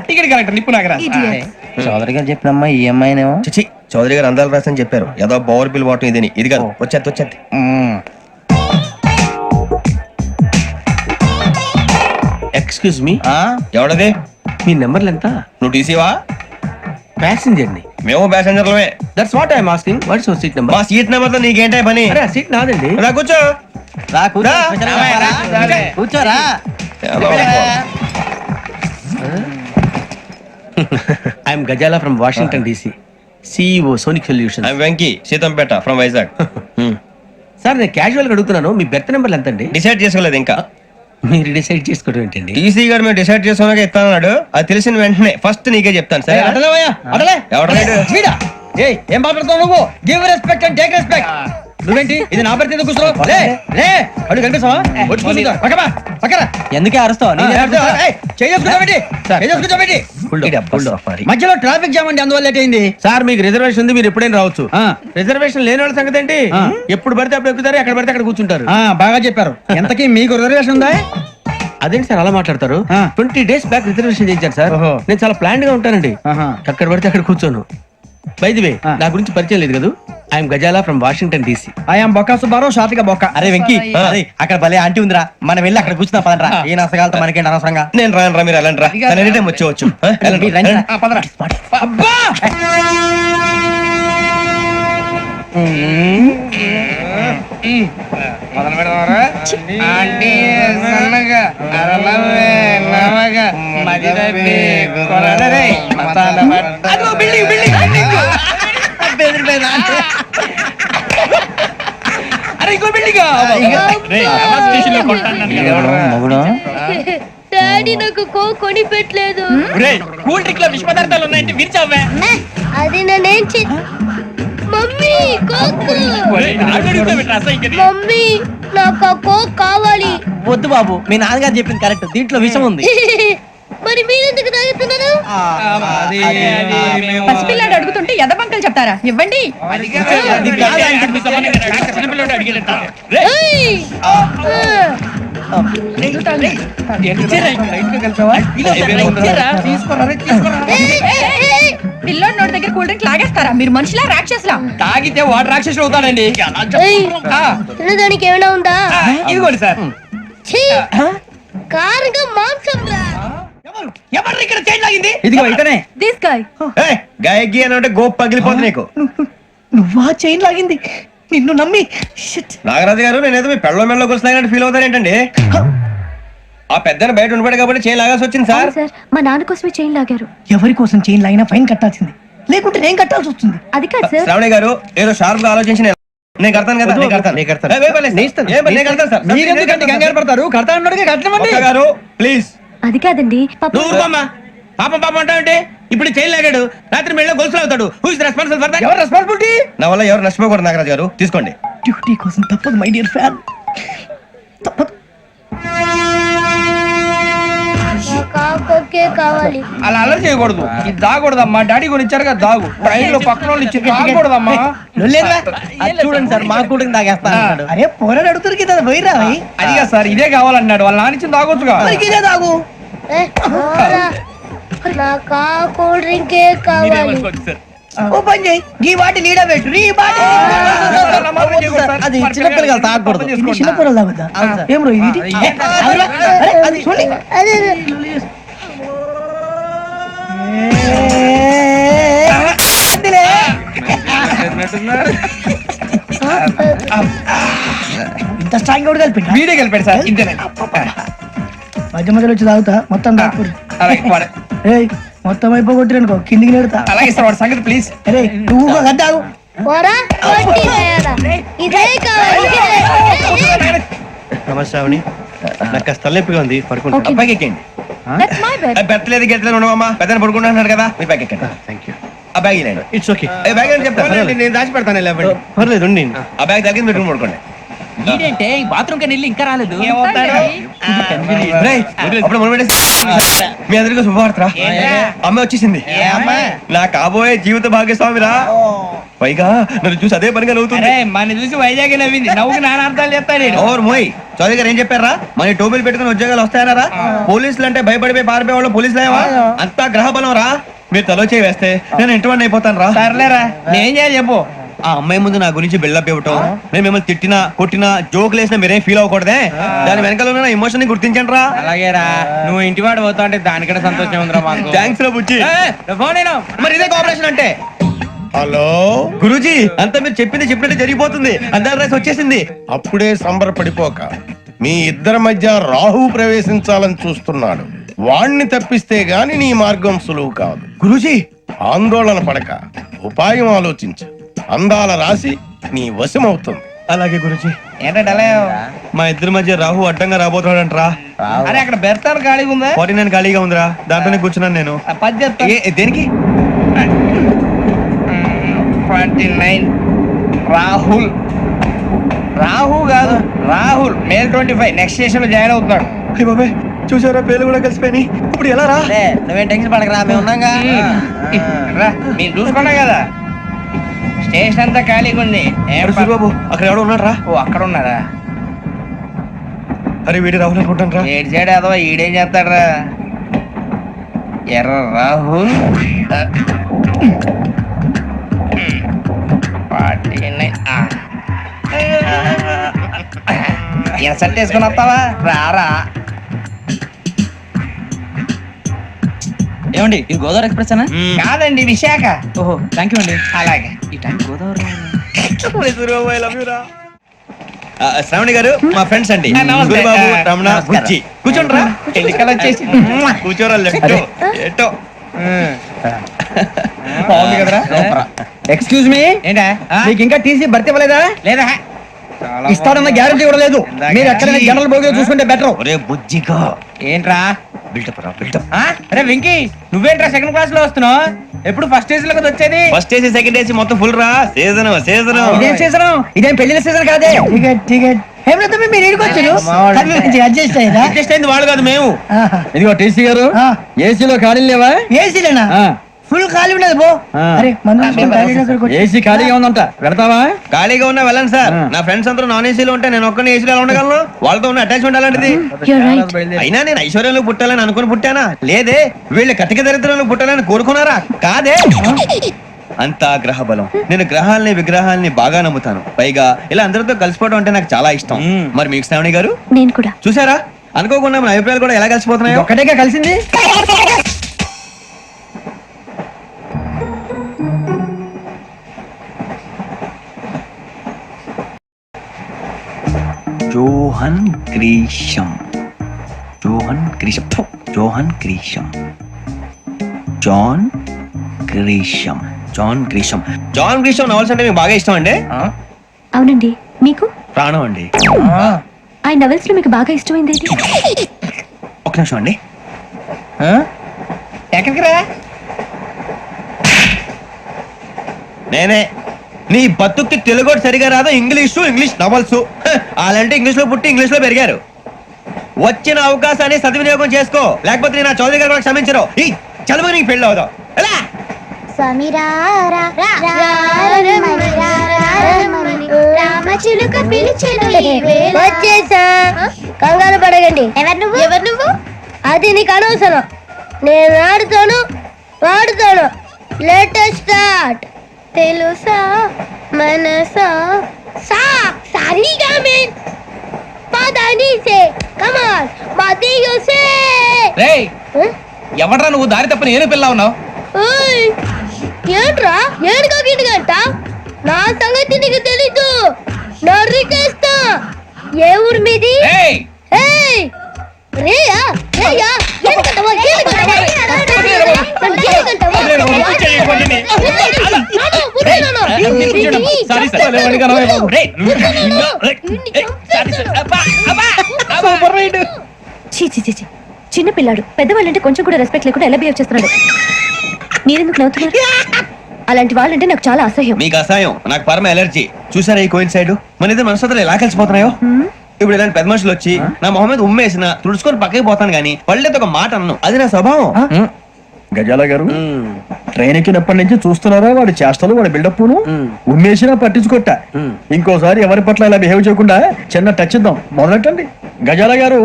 Ticket collector నిప్పు నాగరాజ్ Idiots. చౌదరి గారు చెప్పినమ్మా ఈ అమ్మాయినేమో. చిచి చౌదరి గారు అందాలు రాసని చెప్పారు. ఏదో బోర్ బిల్ వాటం ఇదని. ఇది కాదు, వచ్చేది. Excuse me, ఎవడది? మీ నెంబర్లు ఎంత? నువ్వు టీసీవా? ప్యాసింజర్ ని. మేము ప్యాసెంజర్లమే. That's what I'm asking. What's your seat number? మా సీట్ నెంబర్ తో నీకేంటే పని? అరే సీట్ నాదండి. రా కూర్చో. రా కూర్చో. రా. కూర్చోరా. I'm Gazala from Washington DC, CEO Sonic Solution. I'm Venky, Seethampeta from Vizag. Sir నేను క్యాజువల్ గా అడుగుతున్నాను, మీ బెర్త్ నెంబర్లు ఎంత అండి? డిసైడ్ చేసుకోలేదు ఇంకా. మీరు డిసైడ్ చేసుకోవడం ఏంటండి? టీసీ గారు మేము డిసైడ్ చేసుకున్నాక ఇస్తానన్నాడు. అది తెలిసిన వెంటనే ఫస్ట్ నీకే చెప్తాను. సరే వీడా ఏం మాట్లాడుతావు నువ్వు? Give respect and take respect. నువ్వేంటి ఇది నా పరిస్థితి కూర్చున్నావు? లే అడుగు కనిపిస్తావా? వచ్చి కూర్చుంటా. పక్కరా. ఎందుకే అరుస్తావు? మధ్యలో ట్రాఫిక్ జామ్ అండి, అందువల్ల లేట్ అయింది. సార్ మీకు రిజర్వేషన్ ఉంది, మీరు ఎప్పుడైనా రావచ్చు. రిజర్వేషన్ లేని వాళ్ళ సంగతి ఏంటి? ఎప్పుడు పడితే అప్పుడు ఎక్కుతారు, ఎక్కడ పడితే అక్కడ కూర్చుంటారు. బాగా చెప్పారు. ఎంతకీ మీకు రిజర్వేషన్ ఉందా? అదేంటి సార్ అలా మాట్లాడతారు? 20 days బ్యాక్ రిజర్వేషన్ చేయించారు సార్. నేను చాలా ప్లాన్ గా ఉంటానండి. అక్కడ పడితే అక్కడ కూర్చోను. బై ది వే, నా గురించి పరిచయం లేదు కదా. I'm Gazala from Washington DC. I'm Bokka Subbarao, షార్ట్గా బొక్క. అరే వెంకీ, అక్కడ భలే ఆంటీ ఉందిరా, మనం వెళ్ళి అక్కడ కూర్చున్నా పదరా. ఏ నసగాలతో మనకేంటి అనవసరంగా. నేను రాను రా, మీరు వెళ్ళండి రా. తను ఎనీ టైం వచ్చేవచ్చు. అబ్బా మొదలు పెడదామరా? ఆంటీ సన్నగా అరలవే నవగా మదిరపి కొరడరే మతాల అదిగో బిల్డింగ్ అరే ఇంకో బిల్డింగ్. డాడీ నాకు కొని పెట్టలేదు. కూల్ డ్రింక్ లో విష పదార్థాలు ఉన్నాయంటే విరిచావే. అది నేనేం మమ్మీ కోక్. మమ్మీ నాకు ఆ కోక్ కావాలి. వద్దు బాబు, మీ నాన్నగారు చెప్పింది కరెక్ట్, దీంట్లో విషయం ఉంది. మరి మీరెందుకు తాగుతున్నారు? పసిపిల్లాడు అడుగుతుంటే ఎదబంకలు చెప్తారా? ఇవ్వండి. పిల్లోడి నోటి దగ్గర కూల్ డ్రింక్ లాగేస్తారా? మీరు మనుషులా రాక్షసులా? తాగితే వాడు రాక్షసుడు అవుతాడండి. తినడానికి ఏమైనా ఉందా? ఇదిగోండి సార్. కారుగా మాంసం రా. ఎవరు ఇక్కడ చైన్ లాగింది? ఇదిగో ఇతనే. This guy. గాయకి అని అంటే గోప్ పగిలిపోతుంది నీకు. నువ్వా చైన్ లాగింది? నిన్ను నమ్మి. నాగరాజు గారు, నేనేదో మీ పెళ్ళ మెళ్ళ గురిసినట్టు ఫీల్ అవుతారేంటండి? ఆ పెద్దని బయట ఉండిపోయాడు కాబట్టి చైన్ లాగాల్సి వచ్చింది సార్. సార్ మా నాన్న కోసమే చైన్ లాగారు. ఎవరి కోసం చైన్ లాగినా ఫైన్ కట్టాల్సింది, లేకుంటే నేను కట్టాల్సి వస్తుంది. అది కాదు సార్. శ్రావణి గారు ఏదో షార్ప్ గా ఆలోచించి నేను కడతాను కదా. మీరెందుకంటే కంగారు పడతారు? కడతా అన్నాడుగా కట్టమండి. గారు ప్లీజ్. అది కాదండి పాపం అంటావంటే ఇప్పుడు చైన్ లాగాడు, రాత్రి మెళ్ళ గొలుసులు అవుతాడు. Who is responsible for that? ఎవరు రెస్పాన్సిబిలిటీ? నా వల్ల ఎవరు నష్టపోకూడదు నాగరాజు గారు, తీసుకోండి. డ్యూటీ కోసం తప్పదు మై డియర్ ఫ్యాన్, తప్పదు. కావాలి. అలా అలర్ చేయకూడదు. ఇది దాగకూడదమ్మా. డాడీ కొని ఇచ్చారు కదా దాగు. ట్రైన్ లో పక్కన వాళ్ళు ఇచ్చి దాగకూడదమ్మా. చూడండి సార్, మా కూడా తాగేస్తా. అరే పోరాడు అడుగుతారు కదా, పోయిరా. అదిగా సార్, ఇదే కావాలన్నాడు. వాళ్ళ నానిచ్చింది తాగొచ్చుగా. ఇదే తాగు. నాకు కూల్ డ్రింకే కావాలి. ఓ పని చేయి, ఈ బాటి లీడ పెట్టు. ఈ బాటి అది చిన్నపిల్లలు తాగకూడదు. చిన్నపిల్లలు తాగుతా. ఏం రో ఇది? అది చూడండి. ఇంత స్ట్రాంగ్ కూడా కలిపి వీడే కలిపాడు సార్. ఇంతనే మధ్య మధ్యలో వచ్చి తాగుతా. మొత్తం తాగుతుంది. మొత్తం అయిపోగొట్టిరనుకో కిందికి నేడుతా. అలాగే సార్, వాడి సంగతి ప్లీజ్. అరే నువ్వు తాగు. ఇదే కావాలి. నమస్తే శ్రావణి, నాకు కాస్త తలెప్పిగా ఉంది, పడుకుంటా. అబ్బాయికి ఎక్కండి. That's my bed. పెట్టలేదు గెట్టలేదు ఉండవమ్మా. పెద్దని పడుకుంటున్నాడు కదా, మీ బ్యాగ్ ఎక్కండి. Thank you. ఆ బ్యాగ్ ఇలాండి. It's okay. బ్యాగ్ అని చెప్తాను, నేను దాచి పెడతాను. పర్లేదు, ఆ బ్యాగ్ తగ్గింది పెట్టుకుని పడుకోండి. ఏంటంటే బాత్రూమ్ కని వెళ్ళి ఇంకా రాలేదు రేయ్, అప్పుడు మొదలు పెట్టేసి మీ అందరికీ శుభవార్తరా అమ్మ వచ్చేసింది నా కాబోయే జీవిత భాగ్యస్వామిరా పైగా నన్ను చూసి అదే పనిగా నవ్వుతుంది మన చూసి వైజాగ్ నవ్వింది నవ్వుకి నాన్న అర్థాలు చెప్తాడు ఓర్ మోయ్ చౌదరి గారు ఏం చెప్పారా మన టోబీలు పెట్టుకుని ఉద్యోగాలు వస్తాయనరా పోలీసులు అంటే భయపడిపోయి పారిపోయే వాళ్ళు పోలీసులు ఏవా అంతా గ్రహ బలం రా మీరు తలో చేయి వేస్తే నేను ఇంటివాడిని అయిపోతాను రా సర్లేరా నేనేం చేయాలి చెప్పు ఆ అమ్మాయి ముందు నా గురించి బిల్డప్ ఇవ్వటం నేను మిమ్మల్ని తిట్టినా కొట్టినా జోకులు వేసినా మీరేం ఫీల్ అవ్వకూడదే దాని వెనకాల ఉన్న ఎమోషన్ ని గుర్తించండి రా అలాగేరా నువ్వు ఇంటి వాడు పోతా అంటే దానికంటే సంతోషం ఉందిరా మాకు థ్యాంక్స్ రా బుజ్జి ఫోన్ మరి ఇదే కోఆపరేషన్ అంటే హలో గురూజీ అంతా మీరు చెప్పింది చెప్పినట్టు జరిగిపోతుంది అందాల రైస్ వచ్చేసింది అప్పుడే సంబరపడిపోక మీ ఇద్దరి మధ్య రాహు ప్రవేశించాలని చూస్తున్నాడు. వాణ్ణి తప్పిస్తే గాని నీ మార్గం సులువు కాదు. గురూజీ ఆందోళన పడక ఉపాయం ఆలోచించు. అందాల రాశి నీ వశమవుతుంది. అలాగే గురూజీ ఏంటంటే మా ఇద్దరి మధ్య రాహు అడ్డంగా రాబోతున్నాడంట్రా. అరే అక్కడ బెర్తాను ఖాళీగా ఉందా 49 ఖాళీగా ఉందిరా దాంట్లోనే కూర్చున్నాను నేను. పది చెప్తా దేనికి 29 రాహుల్ రాహు కాదు రాహుల్ మే 25 నెక్స్ట్ స్టేషన్ లో జాయిన్ అవుతున్నాడు. అయ్య బాబాయ్ చూసారా పేర్లు కూడా కలిసిపోయినాయి. ఇప్పుడు ఎలా రా? నువ్వేం టెన్షన్ పడకరా మేము ఉన్నాగా రా మీరు చూసుకున్నా కదా స్టేషన్ అంతా ఖాళీగా ఉంది బాబు అక్కడ ఎవడో ఉన్నాడు రా. ఓ అక్కడ ఉన్నారా అరే వీడి రాహుల్ అనుకుంటాను రా. ఏడు చేయడం అదో ఈడేం చేస్తాడరా ఎర్ర రాహుల్ 49 సెట్ వేసుకుని వస్తావా రారా ఏమండి ఇది గోదావరి ఎక్స్ప్రెస్ అనా? కాదండి విశాఖ. ఓహో థ్యాంక్ యూ అండి. అలాగే ఈ టైం గోదావరి శ్రావణి గారు మా ఫ్రెండ్స్ అండి నమస్తే. గురుబాబు రమణ నమస్కారం. బుజ్జి కూర్చోండి రా. ఎన్నికలు వచ్చేసి కూర్చోరా లెఫ్ట్ ఎటో. బాగుంది కదరా ఎక్స్క్యూజ్ మీ ఏంటా మీకు ఇంకా టీసీ భర్తీ ఇవ్వలేదా? లేదా ఇస్తాడన్న గ్యారంటీ కూడా లేదు. మీరు ఎక్కడైనా జనరల్ బోగిలో చూసుకుంటే బెటర్. ఒరే బుజ్జిగా ఏంట్రా బిల్డప్ రా బిల్డప్. అరే వెంకీ నువ్వేంట్రా సెకండ్ క్లాస్ లో వస్తున్నావు ఎప్పుడు ఫస్ట్ ఏజ్ లో కదా వచ్చేది ఫస్ట్ ఏసీ సెకండ్ ఏసీ మొత్తం ఫుల్ రా. సీజన్ సీజన్ ఇదేం సీజన్? ఇదేం పెళ్లిన సీజన్ కాదే. టికెట్ టికెట్ మీరు ఇరుకొచ్చారు అడ్జస్ట్ అయ్యారా? అడ్జస్ట్ అయింది వాళ్ళు కాదు మేము. ఇదిగో టీసీ గారు ఏసీలో ఖాళీ లేవా? ఏసీలేనా? ఫుల్ ఖాళీ ఉండదు బో. అరే ఏసీ ఖాళీగా ఉందంట పెడతావా? ఖాళీగా ఉన్నా వెళ్ళండి సార్. నా ఫ్రెండ్స్ అందరూ నాన్ ఏసీలో ఉంటే నేను ఒక్కనే ఏసీలో ఎలా ఉండగలను? వాళ్ళతో ఉన్న అటాచ్మెంట్ అలాంటిది. You're right. అయినా నేను ఐశ్వర్యంలో పుట్టాలని అనుకుని పుట్టానా? లేదే వీళ్ళ కటిక దరిద్రంలో పుట్టాలని కోరుకున్నారా? కాదే అంతా గ్రహ బలం. నేను గ్రహాలని విగ్రహాలని బాగా నమ్ముతాను. పైగా ఇలా అందరితో కలిసిపోవడం అంటే నాకు చాలా ఇష్టం. మరి మీకు శ్రావణి గారు నేను కూడా. చూసారా అనుకోకుండా మన అభిప్రాయాలు కూడా ఎలా కలిసిపోతున్నాయో. ఒక్కటేగా కలిసింది. Johan Grisham Johan Grisham Johan Grisham John Grisham John Grisham. John Grisham novels అంటే మీకు బాగా ఇష్టం అండి? అవునండి. మీకు? ప్రాణం అండి. ఆ నవెల్స్ లో మీకు బాగా ఇష్టమైంది ఏది? ఒక నిమిషం అండి. ఎక్కడికి రా నేనే నీ బతుక్కి తెలుగు సరిగా రాదు. ఇంగ్లీష్ నవల్స్ అలాంటి ఇంగ్లీష్ లో పుట్టి ఇంగ్లీష్ లో పెరిగారు. వచ్చిన అవకాశాన్ని సద్వినియోగం చేసుకో, లేకపోతే నేను నా చౌదరి గారు కూడా క్షమించరు. ఈ చదువు నీకు పెళ్ళి అవుదాం. ఎలా వచ్చేసా. కంగారు పడగండి. ఎవరు నువ్వు? అది నీకు అనవసరం. నేను ఆడుతాను వాడుతాను. Latest start. తెలుసా మనసా సా సారీగా మెన్ పదని సే కమాన్ మదియో సే. రేయ్ ఎవడ్రా నువ్వు దారి తప్పని ఏను పిల్ల ఉన్నావు? ఓయ్ ఏంట్రా ఏడుగా గిట్టుగంట? నా సంగతి నీకు తెలీదు. నరికేస్తా. ఏ ఊరు మీది? ఏయ్ ఏయ్ రేయా రేయా ఎందుకంటావా? చిన్న పిల్లాడు పెద్దవాళ్ళంటే కొంచెం కూడా రెస్పెక్ట్ లేకుండా ఎలా బిహేవ్ చేస్తున్నాడు? మీరెందుకు నవ్వుతున్నారు? అలాంటి వాళ్ళంటే నాకు చాలా అసహ్యం. మీకు అసహాయం, నాకు పరమ ఎలర్జీ. చూసారా ఈ కోయిన్ సైడ్ మన ఇద్దరు మనసులో ఎలా కలిసిపోతున్నాయో. ఇప్పుడు ఇలాంటి పెద్ద మనుషులు వచ్చి నా మొహం మీద ఉమ్మేసిన తుడుచుకొని పక్కకి పోతాను గానీ పళ్ళేతో ఒక మాట అన్ను, అది నా స్వభావం. గజాల గారు ట్రైన్ ఎక్కినప్పటి నుంచి చూస్తున్నారా వాడి చేష్టలు, వాడి బిల్డప్ ఉమ్మేసినా పట్టించుకోట. ఇంకోసారి ఎవరి పట్ల ఇలా బిహేవ్ చేయకుండా చిన్న టచ్ ఇద్దాం, మొదలెట్టండి. గజాల గారు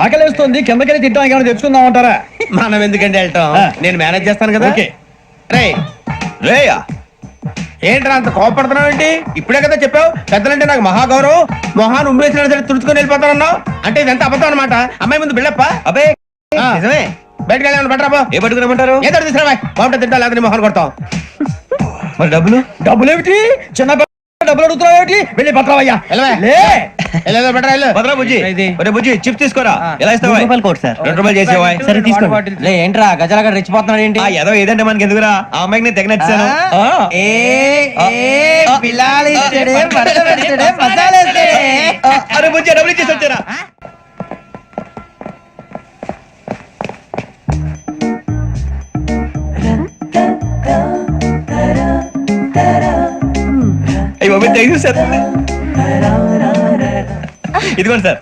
ఆకలేస్తుంది, కిందకెళ్ళి తింటానికి ఏమైనా తెచ్చుకుందాం అంటారా? మనం ఎందుకంటే వెళ్తాం, నేను మేనేజ్ చేస్తాను కదా. ఓకే. రేయా ఏంట్రా అంత కోపడుతున్నావు ఏంటి? ఇప్పుడే కదా చెప్పావు పెద్దలంటే నాకు మహాగౌరవం, మొహాన్ని ఉమ్మేసిన సరే తుడుచుకొని వెళ్ళిపోతానన్నావు. అంటే ఇదంతా అబద్ధం అనమాట. అమ్మాయి ముందు బిళ్ళప్ప. అబ్బే నిజమే. బయటకు వెళ్ళామని బట్రాబో. ఏ పట్టుకురమ్మంటారు? ఏదో తీసుకురా బాగుంటుంది, తింటా లేకపోతే మొహాన్ని కొడతాం. మరి డబ్బులు? డబ్బులు ఏమిటి? చిన్న డబ్బులు అడుగుతున్నావు ఏమిటి? వెళ్ళి పట్టరావయ్యా. భద్రా బుజ్జి, ఒరే బుజ్జి చిప్స్ తీసుకోరా. ఎలా ఇస్తావా? Court sir. 2 రూపాయలు చేసేవా? సరే తీసుకోండి. ఏంట్రా గజాల గారు రెచ్చిపోతున్నాడు ఏంటి? ఏదో ఏదంటే మనకి ఎందుకురా, ఆ అమ్మాయికి నేను తెగ నచ్చాను. అరే బుజ్జి డబ్బులు ఇచ్చేసి వచ్చారా? అయ్యో సార్, ఇదిగోండి సార్.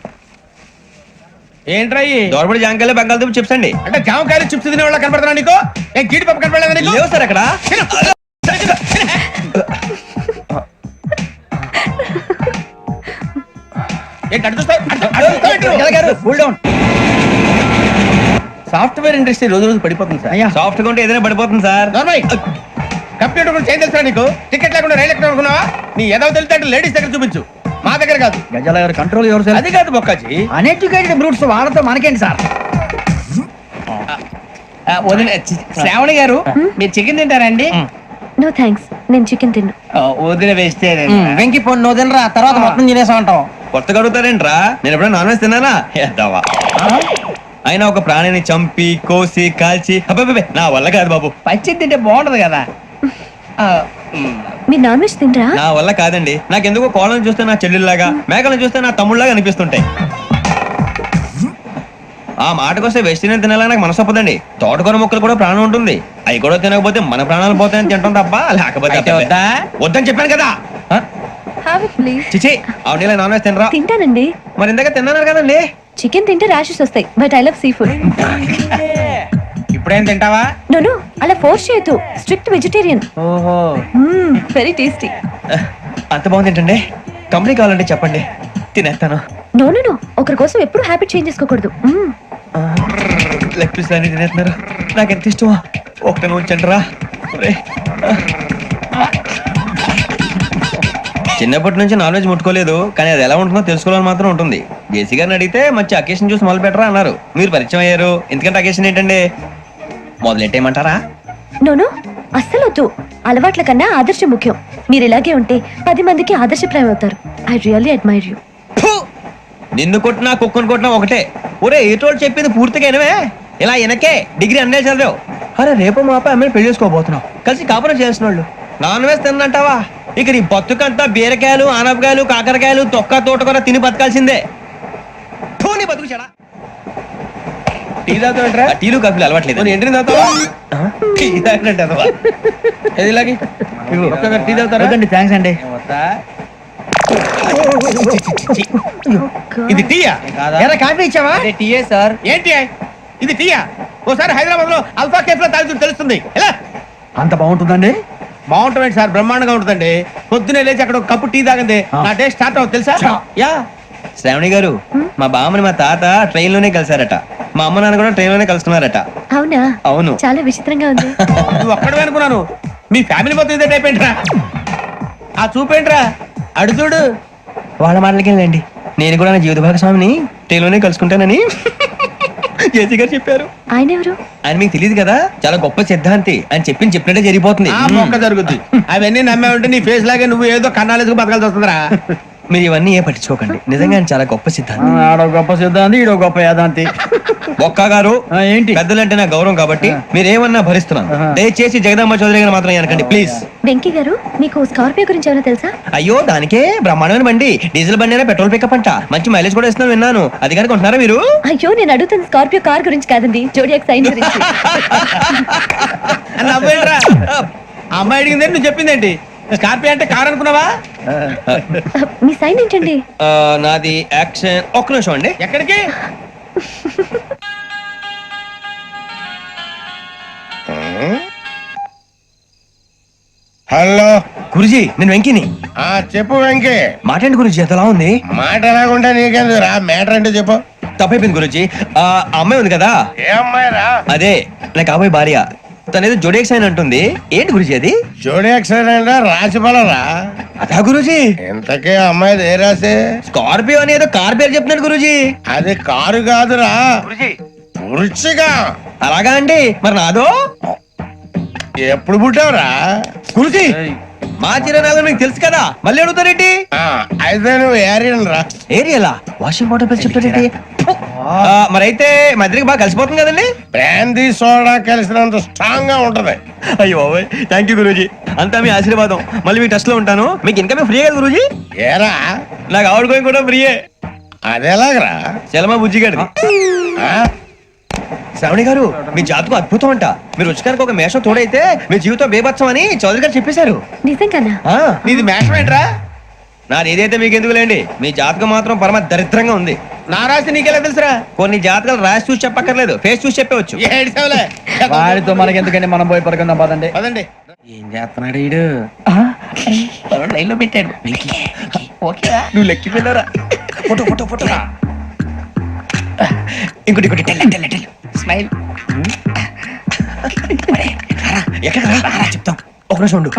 ఏంట్రా దోరబడి జామకాయలు బంగాళదుంప చిప్స్ అండి. అంటే జామకాయలు చిప్స్ తినే వాళ్ళ కనపడుతున్నా నీకు? ఏం జీడిపప్పు కనపడలేదా నీకు? లేవు సార్ అక్కడ. సాఫ్ట్వేర్ ఇండస్ట్రీ రోజు రోజు పడిపోతుంది సార్. సాఫ్ట్ గా ఉంటే ఏదైనా పడిపోతుంది సార్. కంప్యూటర్ గురించి ఏం తెలుసా నీకు? టికెట్ లేకుండా రైలు ఎక్కడ అనుకున్నావా? నీ ఏదో తెలితే లేడీస్ దగ్గర చూపించు, మా దగ్గర కాదు. గజాల గారు కంట్రోల్ ఎవరు సార్? అది కాదు బొక్కాజీ, అన్ఎడ్యుకేటెడ్ బ్రూట్స్ వాళ్ళతో మనకేంటి సార్? శ్రావణి గారు మీరు చికెన్ తింటారండి? నో థ్యాంక్స్, నేను చికెన్ తిన్నా. వదిన వేస్తే వెంకి పొన్ను నువ్వు తినరా, తర్వాత మొత్తం తినేసా ఉంటాం. కొత్తగా అడుగుతారేంట్రా? నేను ఎప్పుడైనా నాన్ వెజ్ తిన్నానా? ఎద్దావా. అయినా ఒక ప్రాణిని చంపి కోసి కాల్చి అబ్బాబే నా వల్ల కాదు బాబు. పచ్చి తింటే బాగుంటది కదా. మీరు నాన్ వెజ్ తినరా? నా వల్ల కాదండి. నాకెందుకో కోళ్ళను చూస్తే నా చెల్లెల్లాగా, మేకలను చూస్తే నా తమ్ముళ్ళలాగా అనిపిస్తుంటాయి. ఆ మాటకొస్తే వెస్టిరియన్ తినాలని నాకు మనసు ఒప్పదండి. తోటకూర మొక్కలు కూడా ప్రాణం ఉంటుంది, అవి కూడా తినకపోతే మన ప్రాణాలు పోతాయని తింటాం తప్ప లేకపోతే వద్దని చెప్పాను కదా. చిచి అవునీ నాన్ వెజ్ తినరా? తింటానండి. మరి ఇందాక తిన్నాను కదండి. చికెన్ తింటే ర్యాషెస్ వస్తాయి, but I love sea food. ఇప్పుడేం తింటావా? నో అలా ఫోర్స్ చేయొద్దు, స్ట్రిక్ట్ వెజిటేరియన్. ఓహో, వెరీ టేస్టీ. అంత బాగుంది ఏంటండి? కంపెనీ కావాలంటే చెప్పండి, తినేస్తాను. నో ఒకరి కోసం ఎప్పుడు హ్యాబిట్ చేంజ్ చేసుకోకూడదు. లెగ్ పీస్ అన్ని తినేస్తున్నారు, నాకు ఎంత ఇష్టమో. ఒకటి ఉంచండి రా. చిన్నప్పటి నుంచి నాన్ వెజ్ ముట్టుకోలేదు, కానీ అది ఎలా ఉంటుందో తెలుసుకోవాలని మాత్రం ఉంటుంది. జేసీ గారిని అడిగితే మంచి అకేషన్ చూసి మొదలు పెట్టరా అన్నారు. మీరు పరిచయం అయ్యారు, ఎందుకంటే అకేషన్ ఏంటండి? మొదలెట్టేయమంటారా? నో అస్సలు వద్దు. అలవాట్ల కన్నా ఆదర్శం ముఖ్యం. మీరు ఇలాగే ఉంటే 10 మందికి ఆదర్శప్రాయం అవుతారు. I really admire you. నిన్ను కొట్టినా కుక్కను కొట్టినా ఒకటే. ఒరే ఏటోళ్ళు చెప్పింది పూర్తిగా వినవే. ఇలా వెనకే డిగ్రీ అన్నే చదివావు. అరే రేపు మా అబ్బాయి అమ్మాయిని పెళ్లి చేసుకోబోతున్నావు, కలిసి కాపురం చేసిన వాళ్ళు నాన్ వెజ్ తిన్నంటావా? ఇక నీ బతుకంతా బీరకాయలు, ఆనపకాయలు, కాకరకాయలు, తొక్క తోట కూడా తిని బతకాల్సిందే. నీ బతుకు చెడా. టీ తాగుతాంట్రా? టీలు కాఫీలు అలవాట్లేదు. ఏంటి తాగుతావా? టీ తాగినట్టు అదవా. ఏది ఇలాగే టీ తాగుతారా? థ్యాంక్స్ అండి. ఇది టీయా? కాఫీ ఇచ్చావా? టీయే సార్. ఏంటి ఇది టీయా? ఓసారి హైదరాబాద్ లో అల్ఫా కేఫ్ లో తాగుతూ తెలుస్తుంది. ఎలా అంత బాగుంటుందండి? బాగుంటుంది సార్, బ్రహ్మాండంగా ఉంటుందండి. పొద్దునే లేచి అక్కడ ఒక కప్పు టీ తాగింది నా డే స్టార్ట్ అవుతుంది తెలుసా? యా శ్రావణి గారు, మా బామ్మని మా తాత ట్రైన్ లోనే కలిసారట, మా అమ్మ నాన్న కూడా ట్రైన్ లోనే కలుసుకున్నారట. అవునా? అవును. చాలా విచిత్రంగా ఉంది. నువ్వు ఒక్కడే అనుకున్నాను, మీ ఫ్యామిలీ మొత్తం ఇదే టైప్ ఏంట్రా? ఆ చూపేంట్రా, అడు చూడు. వాళ్ళ మాటలకి వెళ్ళండి, నేను కూడా నా జీవిత భాగస్వామిని ట్రైన్ లోనే కలుసుకుంటానని జేసీ గారు చెప్పారు. ఆయన ఎవరు? ఆయన మీకు తెలియదు కదా, చాలా గొప్ప సిద్ధాంతి అని చెప్పినట్టే జరిగిపోతుంది. మొక్క జరుగుద్ది. అవన్నీ నమ్మే ఉంటే నీ ఫేస్ లాగే నువ్వు ఏదో కన్నాలేసుకు బతకాల్సి వస్తుందిరా. మీరు ఇవన్నీ ఏ పట్టించుకోకండి, నిజంగా ఆయన చాలా గొప్ప సిద్ధాంతి. ఆడో గొప్ప సిద్ధాంతి, ఈడో గొప్ప యాదాంతి. ఒక్క గారు ఏంటి? పెద్దలంటే నా గౌరవం కాబట్టి మీరేమన్నా భరిస్తున్నాను. దయచేసి జగదాంబ చౌదరి గారు మాత్రం అనకండి ప్లీజ్. వెంకీ గారు, మీకు స్కార్పియో గురించి ఏమైనా తెలుసా? అయ్యో దానికే బ్రహ్మాండమైన బండి, డీజిల్ బండి అయినా పెట్రోల్ పికప్ అంట, మంచి మైలేజ్ కూడా ఇస్తున్నాను విన్నాను. అది కనుక ఉంటున్నారా మీరు? అయ్యో నేను అడుగుతుంది స్కార్పియో కార్ గురించి కాదండి, జోడియాక్ సైన్ గురించి. ఆ అమ్మాయి అడిగింది నువ్వు చెప్పిందేంటి? స్కార్పియో అంటే కారు అనుకున్నావా? మీ సైన్ ఏంటండి? నాది యాక్షన్. ఒక్క నిమిషం అండి. ఎక్కడికి? హలో గురుజీ నేను వెంకిని. చెప్పు వెంకీ. మాట్లాడండి గురుజీ, ఎంతలా ఉంది? మాట ఎలాగుంటా నీకెందుకు రా, మ్యాటర్ అంటే చెప్పు. తప్పైపోయింది గురుజీ. ఆ అమ్మాయి ఉంది కదా, ఏ అమ్మాయి రా? అదే నా కాబోయే భార్య. తనేదో జోడేక్స్ అని అంటుంది. ఏంటి గురుజీ అది? జోడి యాక్సిడెంట్ రాసి పడరా? అదా గురుజీ? ఇంతకీ అమ్మాయి ఏ రాసి? స్కార్పియో అని ఏదో కార్ పేరు చెప్తున్నాడు గురుజీ. అది కారు కాదురా, వృచ్చిగా. అలాగా అండి, మరి నాదో? ఎప్పుడు పుట్టావురా? గురుజీ మా చిరనాలు మీకు తెలుసు కదా, మళ్ళీ అడుగుతారేంటి? అయితే నువ్వు ఏరియన్ రా. ఏరియలా? వాషింగ్ వాటర్ పేరు చెప్తారేంటి? మరైతే మా ఇద్దరికి బాగా కలిసిపోతుంది కదండి. బ్రాందీ సోడా కలిసినంత స్ట్రాంగ్ గా ఉంటది. అయ్యో థ్యాంక్ యూ గురూజీ, అంతా మీ ఆశీర్వాదం. మళ్ళీ మీ టచ్ లో ఉంటాను. మీకు ఇంకా ఫ్రీ కదా గురూజీ? ఏరా నాకు ఆవిడ గోయింగ్ కూడా ఫ్రీయే. అదేలాగరా? చలమా బుజ్జి గారిది. శ్రావణి గారు మీ జాతకం అద్భుతం అంట. మీరు రుచికానికి ఒక మేషం తోడైతే మీ జీవితం బేబత్సం అని చౌదరి గారు చెప్పేశారు. నిజంగానా? నీది మేషం ఏంట్రా? నాది ఏదైతే మీకు ఎందుకు లేండి, మీ జాతకం మాత్రం పరమ దరిద్రంగా ఉంది. నా రాసి నీకెలా తెలుసురా? కొన్ని జాతకాలు రాసి చూసి చెప్పక్కర్లేదు, ఫేస్ చూసి చెప్పవచ్చు. వాడితో మనకి ఎందుకండి, మనం పోయి పడుకుందాం పదండి. పదండి. ఏం చేస్తున్నాడు ఈడు? లైన్ లో పెట్టాడు. నువ్వు లెక్కిపోయినారా? Photo photo photo. ఇంకోటి ఇంకోటి స్మైల్. ఎక్కడ చెప్తాం, ఒక నిమిషం ఉండు.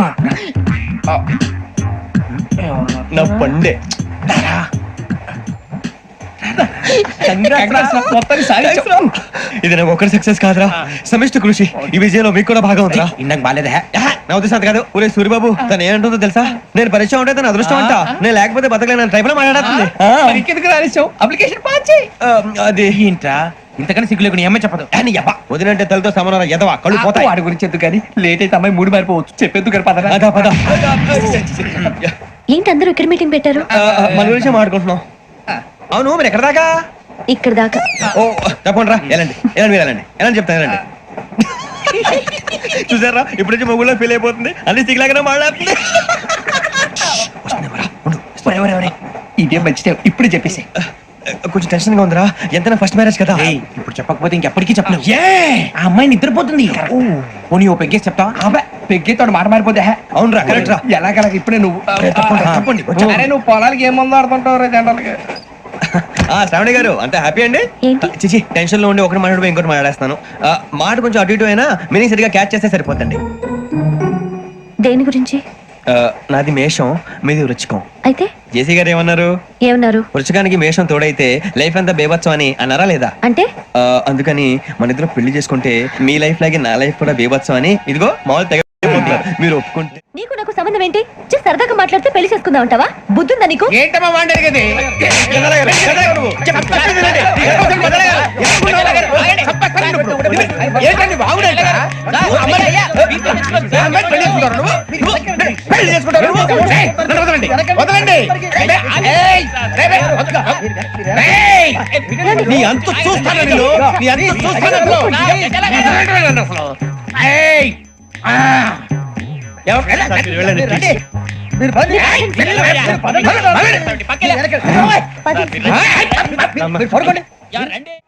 నా పండే ఇది నాకు ఒకరి సక్సెస్ కాదురా, సమిష్టి కృషి. ఈ విజయంలో మీకు కూడా భాగం ఉందిరా. ఇందాక బాలేదా? నా ఉద్దేశం కాదు. ఊరే సూర్యబాబు తను ఏమంటుందో తెలుసా? నేను పరిచయం ఉంటే తన అదృష్టం అంట. నేను లేకపోతే బతకలేను ట్రైబ్ లో మాట్లాడుతుంది. అప్లికేషన్ పాస్ చేయి. అది ఏంట్రా ఇంతకన్నా సిగ్గు లేకుండా ఏమై చెప్పదు. వదినంటే తలతో సమానం ఎదవా, కళ్ళు పోతాయి. వాడి గురించి ఎందుకు కానీ, లేట్ అయితే అమ్మాయి మూడు మారిపోవచ్చు. చెప్పేందుకు కానీ పద. అదా పద. ఏంటి అందరూ ఇక్కడ మీటింగ్ పెట్టారు? మన గురించి మాట్లాడుకుంటున్నాం. అవును మీరు ఎక్కడ దాకా? ఇక్కడ దాకా. ఓ తప్పకుండా రా, వెళ్ళండి వెళ్ళండి, మీరు వెళ్ళండి వెళ్ళండి, చెప్తాను వెళ్ళండి. చూసారా ఇప్పుడు నుంచి మొగుల్లో ఫీల్ అయిపోతుంది, అన్ని సిగ్లాగానే మాట్లాడుతుంది. ఇదే మంచిదే, ఇప్పుడు చెప్పేసి. కొంచెం టెన్షన్ గా ఉందిరా, ఎంతైనా ఫస్ట్ మ్యారేజ్ కదా. ఇప్పుడు చెప్పకపోతే ఇంకెప్పటికీ చెప్పలేవు. ఆ అమ్మాయి నిద్రపోతుంది. పోనీ ఓ పెగ్గేసి చెప్తావా? పెగ్గేతో మాట మారిపోతే. అవునరా, కరెక్ట్ రా. ఎలాగలా ఇప్పుడే నువ్వు తప్పండి. అరే నువ్వు పొలాలకి ఏం మందు ఆడుతుంటావు రే జనరల్గా. శ్రావణి గారు అంతే హ్యాపీ అండి? చిచి టెన్షన్ లో ఉండి ఒకటి మాట్లాడిపోయి ఇంకోటి మాట్లాడేస్తాను. మాట కొంచెం అటు ఇటు అయినా మీనింగ్ సరిగా క్యాచ్ చేస్తే సరిపోతండి. దేని గురించి? నాది మేషం, మీది వృచ్చికం. అయితే జేసీ గారు ఏమన్నారు? ఏమన్నారు? వృచ్చికానికి మేషం తోడైతే లైఫ్ అంతా బేబత్సం అని అన్నారా లేదా? అంటే అందుకని మన ఇద్దరు పెళ్లి చేసుకుంటే మీ లైఫ్ లాగే నా లైఫ్ కూడా బేబత్సం అని ఇదిగో మామూలు తెగ మీరు ఒప్పుకుంటే. నీకు నాకు సంబంధం ఏంటి? సరదాగా మాట్లాడితే పెళ్లి చేసుకుందాం అంటావా? బుద్ధుందా నీకు? ఏంటమ్మా మాట్లాడేది? నీ అంత చూస్తాను, నీ అంత చూస్తాను.